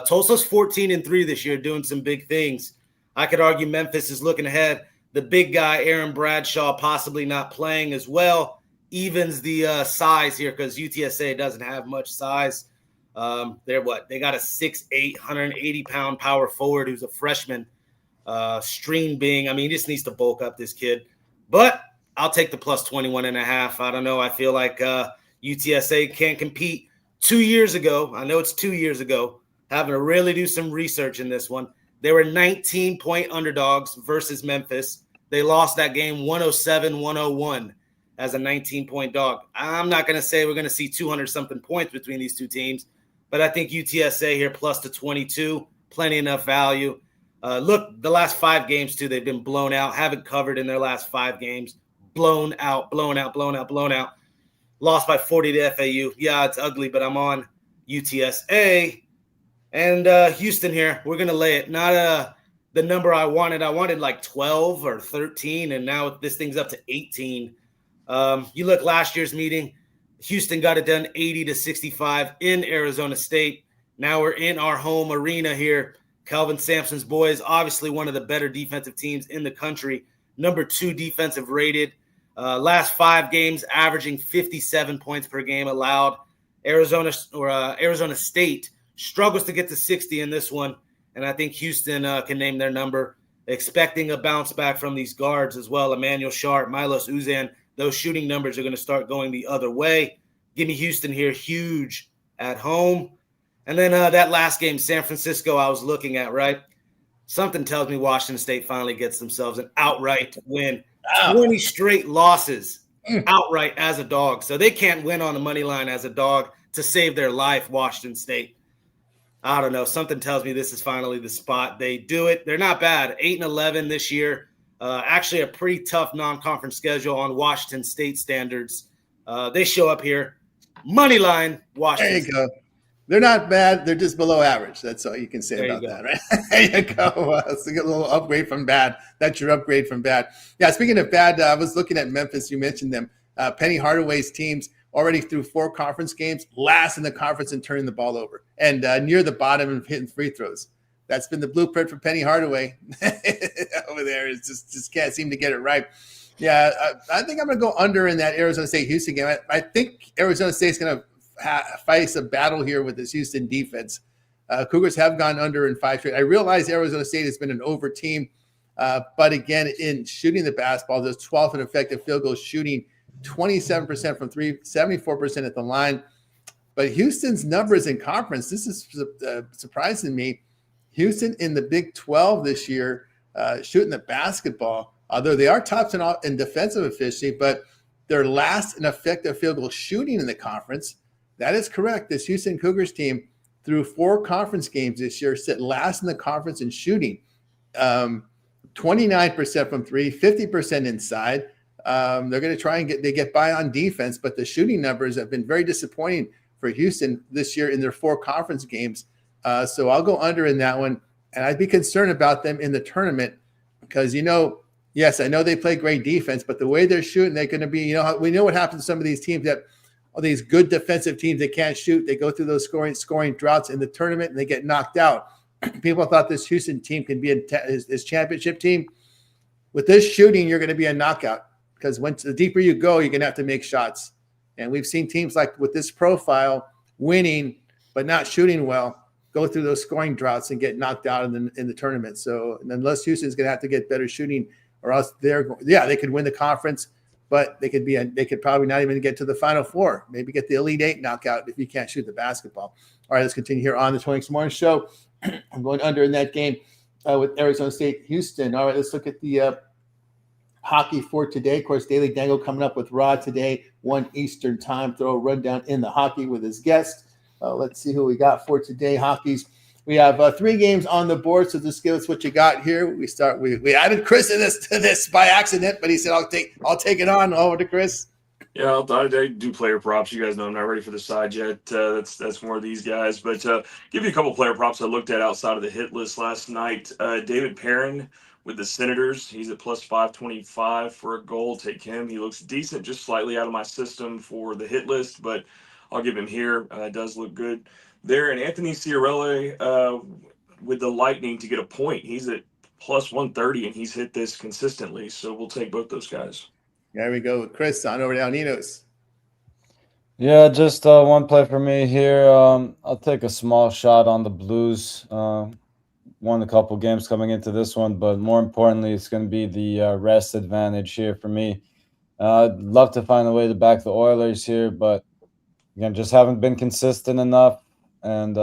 Tulsa's 14-3 this year, doing some big things. I could argue Memphis is looking ahead. The big guy, Aaron Bradshaw, possibly not playing as well, evens the size here because UTSA doesn't have much size. They got a 6'8", 180-pound power forward who's a freshman. Stream being, he just needs to bulk up, this kid. But I'll take the plus 21.5. I don't know. I feel like UTSA can't compete. 2 years ago, I know it's 2 years ago, having to really do some research in this one. They were 19-point underdogs versus Memphis. They lost that game 107-101 as a 19-point dog. I'm not going to say we're going to see 200-something points between these two teams, but I think UTSA here plus the 22, plenty enough value. Look, the last 5 games, too, they've been blown out. Haven't covered in their last 5 games. Blown out. Lost by 40 to FAU. Yeah, it's ugly, but I'm on UTSA. And Houston here, we're going to lay it. Not the number I wanted. I wanted like 12 or 13, and now this thing's up to 18. You look last year's meeting, Houston got it done 80-65 in Arizona State. Now we're in our home arena here. Kelvin Sampson's boys, obviously one of the better defensive teams in the country. Number 2 defensive rated. Last 5 games, averaging 57 points per game allowed. Arizona State struggles to get to 60 in this one, and I think Houston can name their number. Expecting a bounce back from these guards as well. Emmanuel Sharp, Milos Uzan. Those shooting numbers are going to start going the other way. Give me Houston here, huge at home. And then that last game, San Francisco, I was looking at, right? Something tells me Washington State finally gets themselves an outright win. 20 straight losses outright as a dog. So they can't win on the money line as a dog to save their life, Washington State. I don't know. Something tells me this is finally the spot. They do it. They're not bad. 8-11 this year. Actually a pretty tough non-conference schedule on Washington State standards. They show up here. Money line, Washington.
There you go. They're not bad. They're just below average. That's all you can say about that, right? There you go. It's a little upgrade from bad. That's your upgrade from bad. Yeah, speaking of bad, I was looking at Memphis. You mentioned them. Penny Hardaway's teams already through 4 conference games, last in the conference in turning the ball over, and near the bottom and hitting free throws. That's been the blueprint for Penny Hardaway over there. It's just can't seem to get it right. Yeah, I think I'm going to go under in that Arizona State-Houston game. I think Arizona State's going to face a battle here with this Houston defense. Cougars have gone under in 5 straight. I realize Arizona State has been an over team, but again, in shooting the basketball, there's 12th in effective field goal shooting, 27% from 3, 74% at the line. But Houston's numbers in conference, this is surprising me. Houston in the Big 12 this year, shooting the basketball, although they are tops in defensive efficiency, but they're last in effective field goal shooting in the conference. That is correct. This Houston Cougars team, through 4 conference games this year, sit last in the conference in shooting. 29% from 3, 50% inside. They're going to try and get by on defense, but the shooting numbers have been very disappointing for Houston this year in their 4 conference games. So I'll go under in that one, and I'd be concerned about them in the tournament because, yes, I know they play great defense, but the way they're shooting, they're going to be, we know what happens to some of these teams that all these good defensive teams, they can't shoot. They go through those scoring droughts in the tournament and they get knocked out. People thought this Houston team can be his championship team. With this shooting, you're going to be a knockout because the deeper you go, you're going to have to make shots. And we've seen teams like with this profile winning but not shooting well go through those scoring droughts and get knocked out in the tournament. So unless Houston's going to have to get better shooting, or else they could win the conference, but they could probably not even get to the Final Four. Maybe get the Elite 8 knockout if you can't shoot the basketball. All right, let's continue here on the 20 Morning Show. I'm going under in that game with Arizona State, Houston. All right, let's look at the hockey for today. Of course, Daily Dangle coming up with Rod today, 1 Eastern time. Throw a rundown in the hockey with his guest. Let's see who we got for today. Hockey's. We have 3 games on the board, so just give us what you got here. We added Chris to this by accident, but he said I'll take it on. Over to Chris.
Yeah, I do player props. You guys know I'm not ready for the side yet. That's more of these guys. But give you a couple player props I looked at outside of the hit list last night. David Perrin with the Senators. He's at plus 525 for a goal. Take him. He looks decent, just slightly out of my system for the hit list, but I'll give him here. It does look good there. And Anthony Ciarelli with the Lightning to get a point. He's at plus 130, and he's hit this consistently. So we'll take both those guys.
There we go. Chris, on over to El Ninos.
Yeah, just one play for me here. I'll take a small shot on the Blues. Won a couple games coming into this one, but more importantly, it's going to be the rest advantage here for me. I'd love to find a way to back the Oilers here, but again, just haven't been consistent enough, and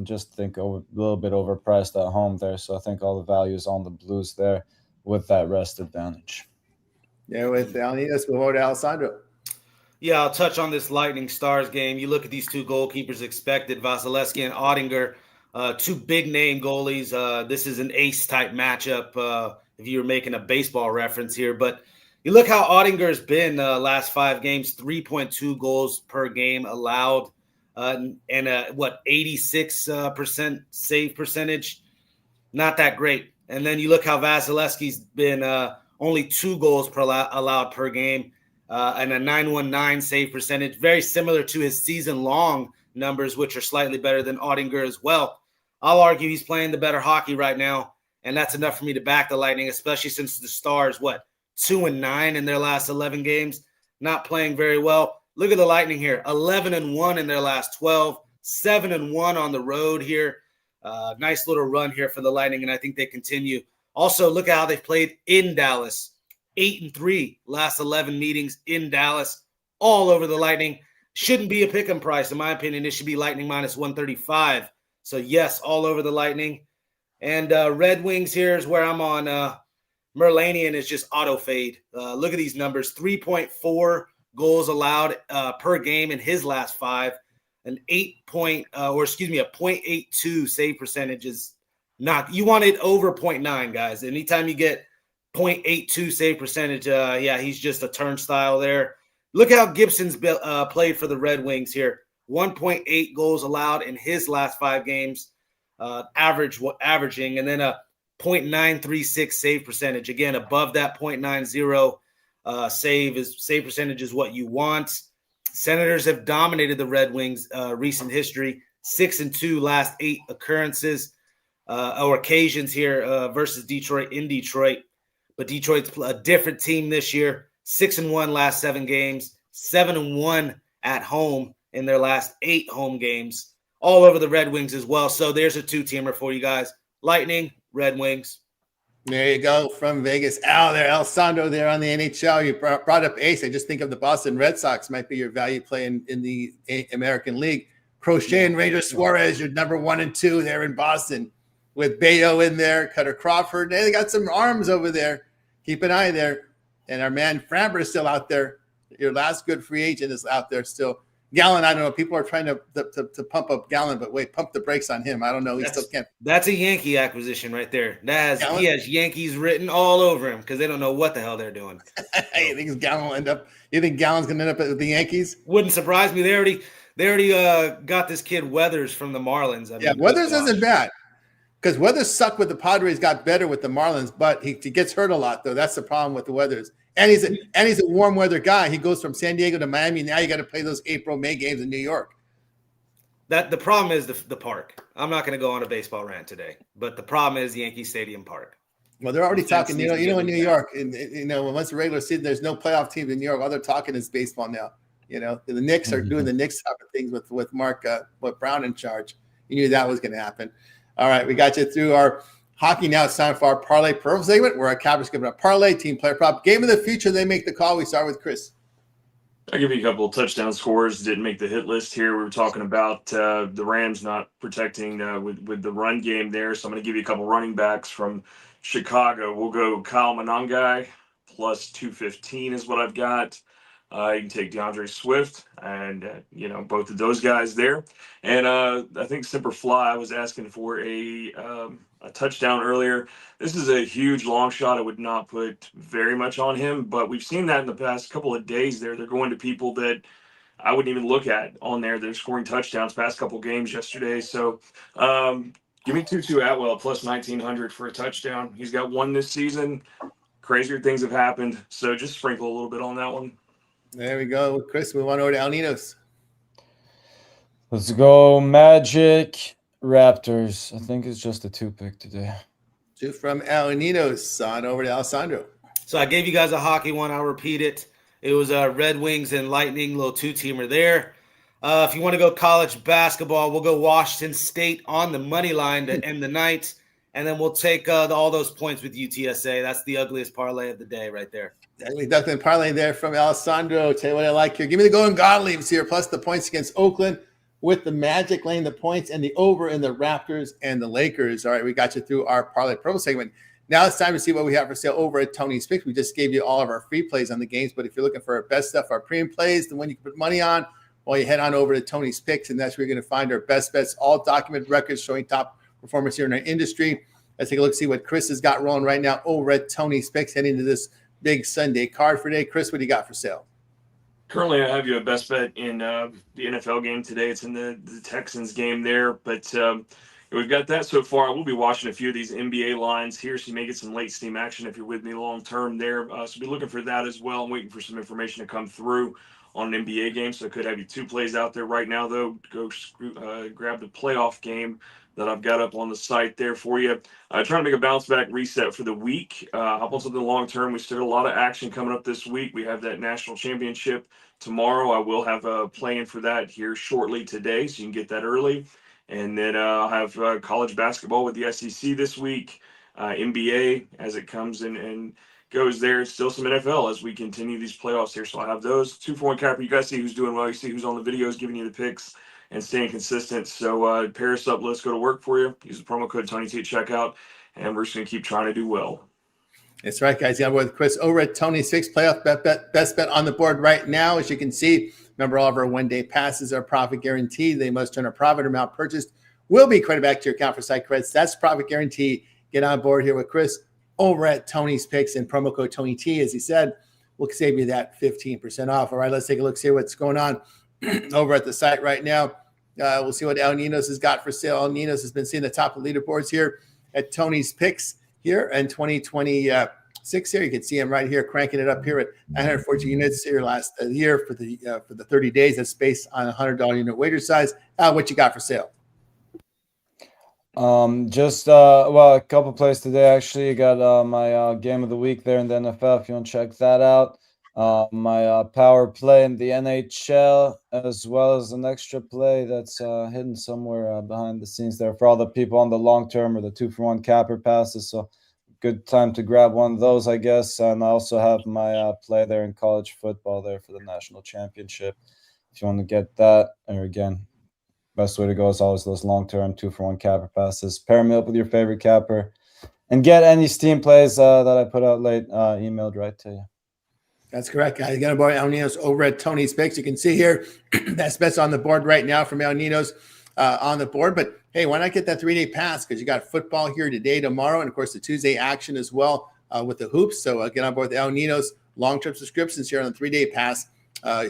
just think a little bit overpriced at home there. So I think all the value is on the Blues there with that rest advantage.
Yeah, with El Ninos, we'll go to Alessandro.
Yeah, I'll touch on this Lightning Stars game. You look at these two goalkeepers expected, Vasilevsky and Ottinger, two big-name goalies. This is an ace-type matchup if you were making a baseball reference here. But you look how Ottinger's been last 5 games, 3.2 goals per game allowed, and 86% save percentage. Not that great. And then you look how Vasilevsky's been only 2 goals allowed per game. And a 919 save percentage, very similar to his season-long numbers, which are slightly better than Ottinger as well. I'll argue he's playing the better hockey right now, and that's enough for me to back the Lightning, especially since the Stars, 2-9 in their last 11 games, not playing very well. Look at the Lightning here, 11-1 in their last 12, 7-1 on the road here. Nice little run here for the Lightning, and I think they continue. Also, look at how they've played in Dallas. 8-3 last 11 meetings in Dallas, all over the Lightning. Shouldn't be a pick'em price, in my opinion. It should be Lightning minus 135. So, yes, all over the Lightning. And Red Wings here is where I'm on. Merlanian is just auto fade. Look at these numbers. 3.4 goals allowed per game in his last 5. A 0.82 save percentage is not. You want it over 0.9, guys. Anytime you get 0.82 save percentage. He's just a turnstile there. Look how Gibson's played for the Red Wings here. 1.8 goals allowed in his last 5 games, averaging, and then a 0.936 save percentage. Again, above that 0.90 save percentage is what you want. Senators have dominated the Red Wings recent history. 6-2 last 8 occurrences or occasions here versus Detroit in Detroit. But Detroit's a different team this year. 6-1 last 7 games, 7-1 at home in their last 8 home games, all over the Red Wings as well. So there's a 2-teamer for you guys. Lightning, Red Wings.
There you go from Vegas. Al there, Alessandro there on the NHL. You brought up Ace. I just think of the Boston Red Sox might be your value play in the American League. Crochet and Ranger Suarez, your number 1 and 2 there in Boston. With Bayo in there, Cutter Crawford. Hey, they got some arms over there. Keep an eye there. And our man Framber is still out there. Your last good free agent is out there still. Gallon, I don't know. People are trying to pump up Gallon, but wait, pump the brakes on him. I don't know. He still can't.
That's a Yankee acquisition right there. He has Yankees written all over him because they don't know what the hell they're doing.
You think Gallon will end up? You think Gallon's going to end up with the Yankees?
Wouldn't surprise me. They already got this kid Weathers from the Marlins.
Weathers isn't bad. Because Weathers sucked with the Padres, got better with the Marlins, but he gets hurt a lot, though. That's the problem with the Weathers. And he's a warm weather guy. He goes from San Diego to Miami. Now you got to play those April, May games in New York.
That the problem is the park. I'm not going to go on a baseball rant today, but the problem is Yankee Stadium Park.
Well, they're already talking. In New York, and once the regular season, there's no playoff teams in New York. All they're talking is baseball now. The Knicks are doing the Knicks type of things with Mark Brown in charge. You knew that was going to happen. All right, we got you through our hockey. Now it's time for our parlay pearl segment. Where our Cappers giving a parlay team player prop game of the future. They make the call. We start with Chris.
I'll give you a couple of touchdown scores. Didn't make the hit list here. We were talking about the Rams not protecting with the run game there. So I'm going to give you a couple running backs from Chicago. We'll go Kyle Monangai plus 215 is what I've got. You can take DeAndre Swift and, both of those guys there. And I think Semper Fly was asking for a a touchdown earlier. This is a huge long shot. I would not put very much on him, but we've seen that in the past couple of days there. They're going to people that I wouldn't even look at on there. They're scoring touchdowns past couple games yesterday. So give me Tutu Atwell plus 1,900 for a touchdown. He's got one this season. Crazier things have happened. So just sprinkle a little bit on that one.
There we go. Chris, move on over to El Ninos.
Let's go Magic Raptors. I think it's just a 2-pick today.
2 from El Ninos. On over to Alessandro.
So I gave you guys a hockey one. I'll repeat it. It was Red Wings and Lightning, little 2-teamer there. If you want to go college basketball, we'll go Washington State on the money line to end the night. And then we'll take all those points with UTSA. That's the ugliest parlay of the day right there.
Definitely duckling parlay there from Alessandro. Tell you what I like here. Give me the Golden Gottliebs here, plus the points against Oakland with the Magic laying the points and the over in the Raptors and the Lakers. All right, we got you through our parlay pro segment. Now it's time to see what we have for sale over at Tony's Picks. We just gave you all of our free plays on the games, but if you're looking for our best stuff, our premium plays, the one you can put money on, well, you head on over to Tony's Picks, and that's where you're going to find our best bets, all documented records showing top performers here in our industry. Let's take a look, see what Chris has got rolling right now over at Tony's Picks, heading to this big Sunday card for today. Chris, what do you got for sale?
Currently, I have you a best bet in the NFL game today. It's in the Texans game there, but we've got that so far. We'll be watching a few of these NBA lines here, so you may get some late steam action if you're with me long term there. So be looking for that as well. I'm waiting for some information to come through on an NBA game, so I could have you 2 plays out there right now, though. Go grab the playoff game that I've got up on the site there for you. Trying to make a bounce back reset for the week. Hop on something long term. We still got a lot of action coming up this week. We have that national championship tomorrow. I will have a play-in for that here shortly today, so you can get that early. And then I'll have college basketball with the SEC this week, NBA as it comes in and goes there. Still some NFL as we continue these playoffs here. So I have those 2-for-1 capper. You guys see who's doing well. You see who's on the videos giving you the picks and staying consistent. So pair us up. Let's go to work for you. Use the promo code TonyT at checkout, and we're just going to keep trying to do well.
That's right, guys. You got with Chris over at Tony's Picks. Playoff best bet on the board right now. As you can see, remember all of our one-day passes are profit guaranteed. They must turn a profit amount purchased will be credited back to your account for site credits. That's profit guaranteed. Get on board here with Chris over at Tony's Picks and promo code TonyT. As he said, we'll save you that 15% off. All right, let's take a look, see what's going on over at the site right now. We'll see what El Ninos has got for sale. El Ninos has been seeing the top of leaderboards here at Tony's Picks here in 2026 here. You can see him right here cranking it up here at 914 units here last year for the 30 days. That's based on a $100 unit wager size. What you got for sale?
A couple plays today. Actually, you got my game of the week there in the NFL. If you want to check that out, my power play in the NHL, as well as an extra play that's hidden somewhere behind the scenes there for all the people on the long term or the 2-for-1 capper passes. So good time to grab one of those, I guess. And I also have my play there in college football there for the national championship. If you want to get that, or again, best way to go is always those long-term 2-for-1 capper passes. Pair me up with your favorite capper and get any Steam plays that I put out late emailed right to you.
That's correct, guys. You got to borrow El Ninos over at Tony's Picks. You can see here that's best on the board right now from El Ninos on the board. But hey, why not get that 3-day pass? Because you got football here today, tomorrow, and of course the Tuesday action as well with the hoops. So get on board with El Ninos long-term subscriptions here on the 3-day pass.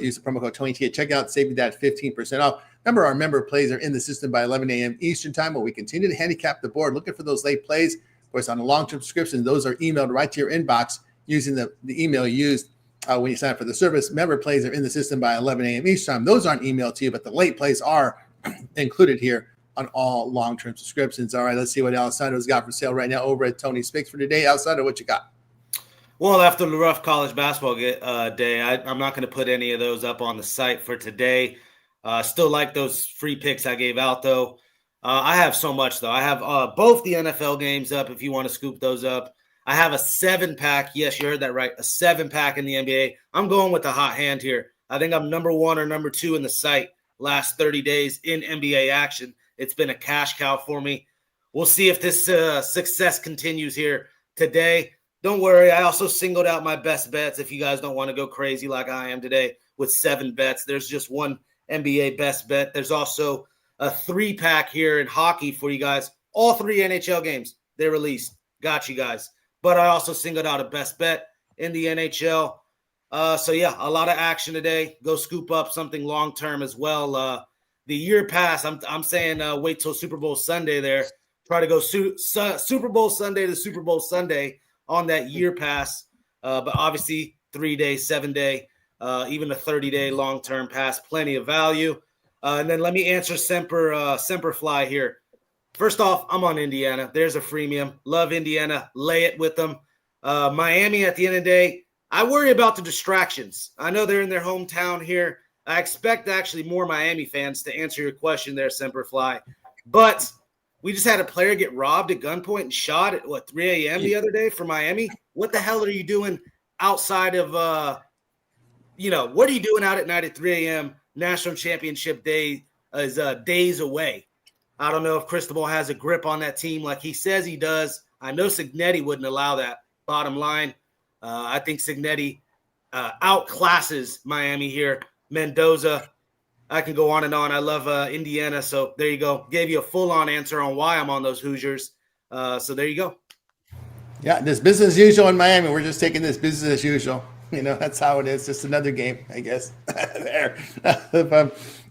Use the promo code TonyT at checkout. Save you that 15% off. Remember, our member plays are in the system by 11 a.m. Eastern time, where we continue to handicap the board, looking for those late plays. Of course, on a long-term subscription, those are emailed right to your inbox using the email used when you sign up for the service. Member plays are in the system by 11 a.m. Eastern time. Those aren't emailed to you, but the late plays are included here on all long-term subscriptions. All right, let's see what Alessandro's got for sale right now over at Tony's Picks for today. Alessandro, what you got?
Well, after the rough college basketball day, I'm not going to put any of those up on the site for today. Still like those free picks I gave out, though. I have so much, though. I have both the NFL games up if you want to scoop those up. I have a 7-pack. Yes, you heard that right. A 7-pack in the NBA. I'm going with a hot hand here. I think I'm number 1 or number 2 in the site last 30 days in NBA action. It's been a cash cow for me. We'll see if this success continues here today. Don't worry. I also singled out my best bets if you guys don't want to go crazy like I am today with 7 bets. There's just one NBA best bet. There's also a 3-pack here in hockey for you guys. All 3 NHL games. they released. Got you guys. But I also singled out a best bet in the NHL. So, yeah, a lot of action today. Go scoop up something long-term as well. The year pass, I'm saying wait till Super Bowl Sunday there. Try to go Super Bowl Sunday to Super Bowl Sunday on that year pass. But obviously 3-day, 7-day, even a 30-day long-term pass, plenty of value. And then let me answer Semper Fly here. First off, I'm on Indiana. There's a freemium. Love Indiana. Lay it with them. Miami, at the end of the day, I worry about the distractions. I know they're in their hometown here. I expect actually more Miami fans to answer your question there, Semper Fly. But we just had a player get robbed at gunpoint and shot at, 3 a.m. the other day for Miami? What the hell are you doing outside of, what are you doing out at night at 3 a.m.? National Championship Day is days away. I don't know if Cristobal has a grip on that team like he says he does. I know Cignetti wouldn't allow that. Bottom line, I think Cignetti outclasses Miami here. Mendoza, I can go on and on. I love Indiana, so there you go. Gave you a full-on answer on why I'm on those Hoosiers. So there you go.
Yeah, this business as usual in Miami. We're just taking this business as usual. That's how it is. Just another game, I guess. There.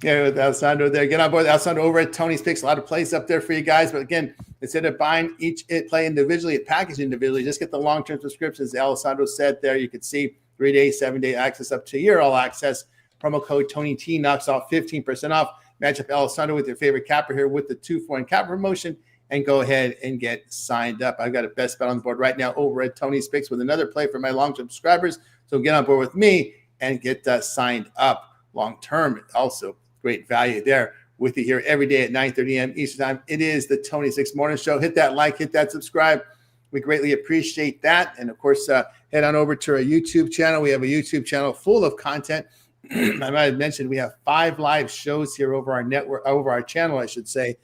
With Alessandro there. Get on board with Alessandro over at Tony's Picks. A lot of plays up there for you guys. But again, instead of buying each play individually, packaged individually, just get the long-term subscriptions. Alessandro said there, you could see 3-day, 7-day access up to a year all access. Promo code Tony T knocks off 15% off. Match up Alessandro with your favorite capper here with the 2-for-1 capper promotion and go ahead and get signed up. I've got a best bet on the board right now over at Tony's Picks with another play for my long-term subscribers. So get on board with me and get signed up long-term. Also, great value there with you here every day at 9:30 a.m. Eastern Time. It is the Tony Six Morning Show. Hit that like, hit that subscribe. We greatly appreciate that. And, of course, head on over to our YouTube channel. We have a YouTube channel full of content. I might have mentioned we have 5 live shows here over our network, over our channel, I should say,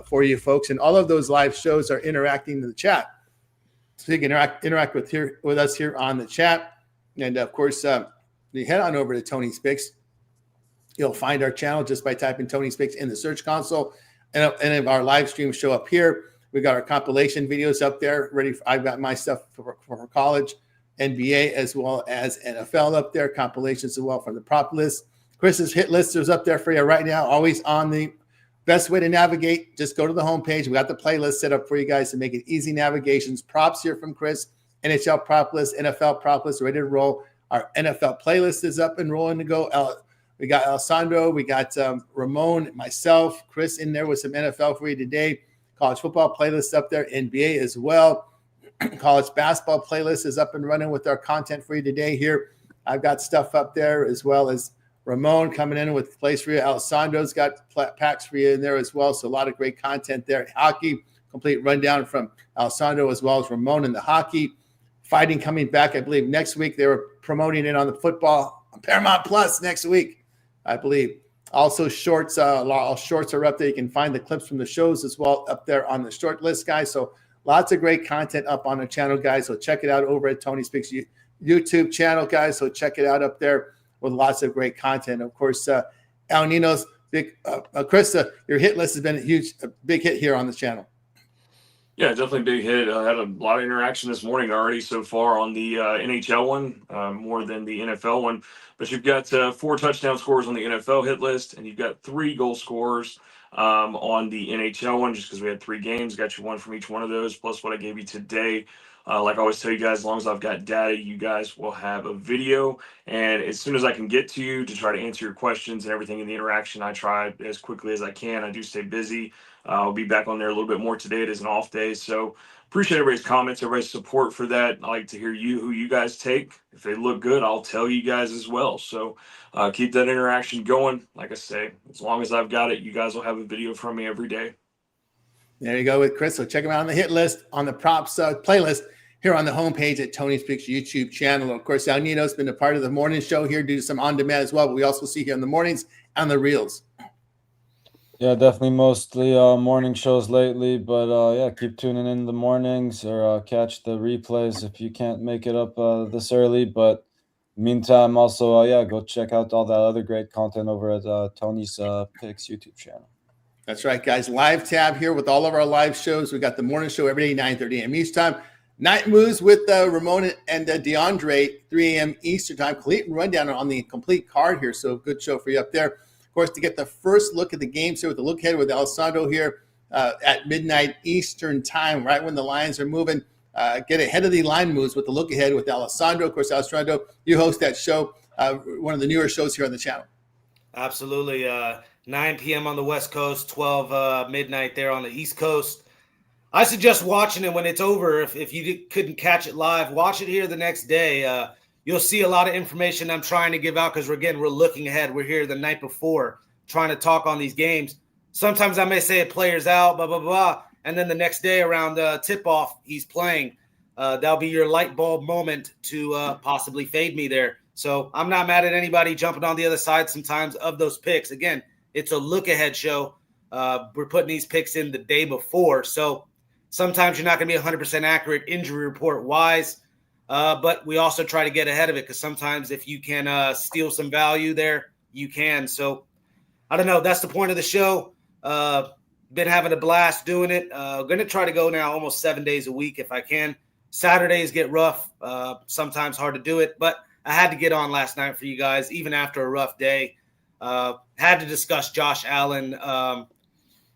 for you folks. And all of those live shows are interacting in the chat. So you can interact with us here on the chat. And, of course, you head on over to Tony's Picks. You'll find our channel just by typing Tony's Picks in the search console. And if our live streams show up here, we got our compilation videos up there ready. I've got my stuff for college, NBA, as well as NFL up there, compilations as well from the prop list. Chris's hit list is up there for you right now, always on the best way to navigate. Just go to the homepage. We got the playlist set up for you guys to make it easy navigations. Props here from Chris. NHL prop list, NFL prop list, ready to roll. Our NFL playlist is up and rolling to go. We got Alessandro, we got Ramon, myself, Chris in there with some NFL for you today. College football playlist up there, NBA as well. College basketball playlist is up and running with our content for you today here. I've got stuff up there as well as Ramon coming in with plays for you. Alessandro's got packs for you in there as well. So a lot of great content there. Hockey, complete rundown from Alessandro as well as Ramon in the hockey. Fighting coming back, I believe, next week. They were promoting it on the football on Paramount Plus next week, I believe. Also, shorts, all shorts are up there. You can find the clips from the shows as well up there on the short list, guys. So lots of great content up on the channel, guys. So check it out over at Tony Speaks YouTube channel, guys. So check it out up there with lots of great content. Of course, Al Nino's big, Chris, your hit list has been a big hit here on the channel.
Yeah, definitely big hit. I had a lot of interaction this morning already so far on the NHL one, more than the NFL one. But you've got 4 touchdown scorers on the NFL hit list, and you've got 3 goal scorers on the NHL one, just because we had 3 games. Got you one from each one of those, plus what I gave you today. Like I always tell you guys, as long as I've got data, you guys will have a video. And as soon as I can get to you to try to answer your questions and everything in the interaction, I try as quickly as I can. I do stay busy. I'll be back on there a little bit more today. It is an off day. So appreciate everybody's comments, everybody's support for that. I like to hear who you guys take. If they look good, I'll tell you guys as well. So keep that interaction going. Like I say, as long as I've got it, you guys will have a video from me every day.
There you go with Chris. So check him out on the hit list, on the props playlist here on the homepage at Tony Speaks YouTube channel. Of course, Al Nino's been a part of the morning show here, do some on-demand as well. But we also see here in the mornings on the reels.
Yeah, definitely mostly morning shows lately, but yeah, keep tuning in the mornings or catch the replays if you can't make it up this early. But meantime, also, yeah, go check out all that other great content over at Tony's Picks YouTube channel.
That's right, guys. Live tab here with all of our live shows. We got the morning show every day, 9:30 a.m. Eastern time. Night moves with Ramon and DeAndre, 3 a.m. Eastern time. Complete rundown on the complete card here. So good show for you up there. Of course, to get the first look at the games here with the look ahead with Alessandro here at midnight Eastern time, right when the lines are moving. Get ahead of the line moves with the look ahead with Alessandro. Of course, Alessandro, you host that show, one of the newer shows here on the channel.
Absolutely. 9 p.m. on the West Coast, 12 midnight there on the East Coast. I suggest watching it when it's over. If you couldn't catch it live, watch it here the next day. You'll see a lot of information I'm trying to give out because, we're looking ahead. We're here the night before trying to talk on these games. Sometimes I may say a player's out, blah, blah, blah. And then the next day around tip-off, he's playing. That'll be your light bulb moment to possibly fade me there. So I'm not mad at anybody jumping on the other side sometimes of those picks. Again, it's a look-ahead show. We're putting these picks in the day before. So sometimes you're not going to be 100% accurate injury report-wise. But we also try to get ahead of it because sometimes if you can steal some value there, you can. So I don't know. That's the point of the show. Been having a blast doing it. Going to try to go now almost 7 days a week if I can. Saturdays get rough. Sometimes hard to do it. But I had to get on last night for you guys, even after a rough day. Had to discuss Josh Allen. I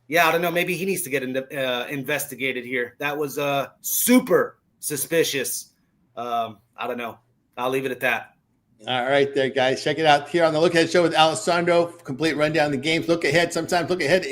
don't know. Maybe he needs to get investigated here. That was super suspicious. I don't know. I'll leave it at that.
All right there, guys. Check it out here on the Look Ahead Show with Alessandro. Complete rundown of the games. Look ahead. Sometimes look ahead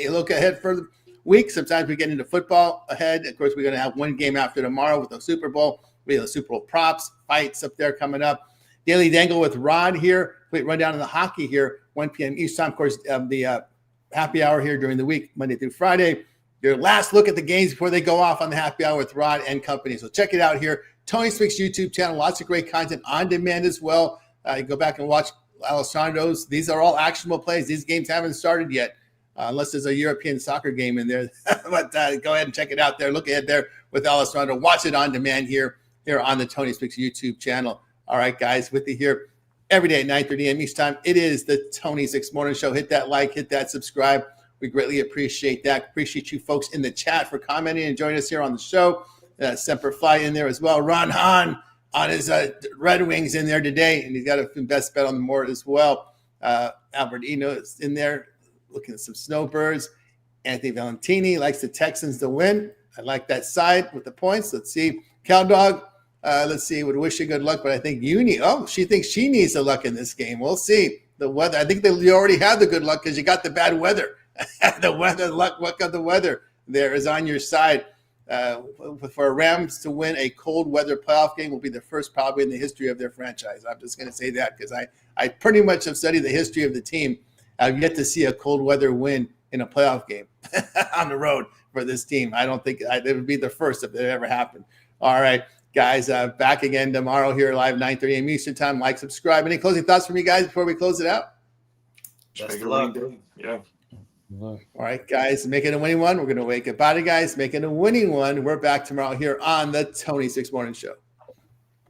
for the week. Sometimes we get into football ahead. Of course, we're going to have one game after tomorrow with the Super Bowl. We have the Super Bowl props, fights up there coming up. Daily Dangle with Rod here. Complete rundown of the hockey here, 1 p.m. Eastern time. Of course, the happy hour here during the week, Monday through Friday. Your last look at the games before they go off on the happy hour with Rod and company. So check it out here. Tony Speaks YouTube channel. Lots of great content on demand as well. You go back and watch Alessandro's. These are all actionable plays. These games haven't started yet, unless there's a European soccer game in there. But go ahead and check it out there. Look ahead there with Alessandro. Watch it on demand here on the Tony Speaks YouTube channel. All right, guys, with you here every day at 9:30 a.m. Eastern time. It is the Tony Speaks Morning Show. Hit that like, hit that subscribe. We greatly appreciate that. Appreciate you folks in the chat for commenting and joining us here on the show. Semper Fi in there as well. Ron Hahn on his Red Wings in there today, and he's got a best bet on the board as well. Albertino is in there looking at some snowbirds. Anthony Valentini likes the Texans to win. I like that side with the points. Let's see. Cowdog, let's see. Would wish you good luck, but I think she thinks she needs the luck in this game. We'll see. The weather. I think you already have the good luck because you got the bad weather. The weather, luck of the weather there is on your side. For Rams to win a cold weather playoff game will be the first probably in the history of their franchise. I'm just going to say that because I pretty much have studied the history of the team. I've yet to see a cold weather win in a playoff game on the road for this team. I don't think it would be the first if it ever happened. All right, guys, back again tomorrow here live 9:30 a.m. Eastern time. Like, subscribe. Any closing thoughts from you guys before we close it out?
Best of luck.
Yeah.
All right, guys, make it a winning one. We're going to wake up out of guys, make it a winning one. We're back tomorrow here on the Tony Speaks Morning Show.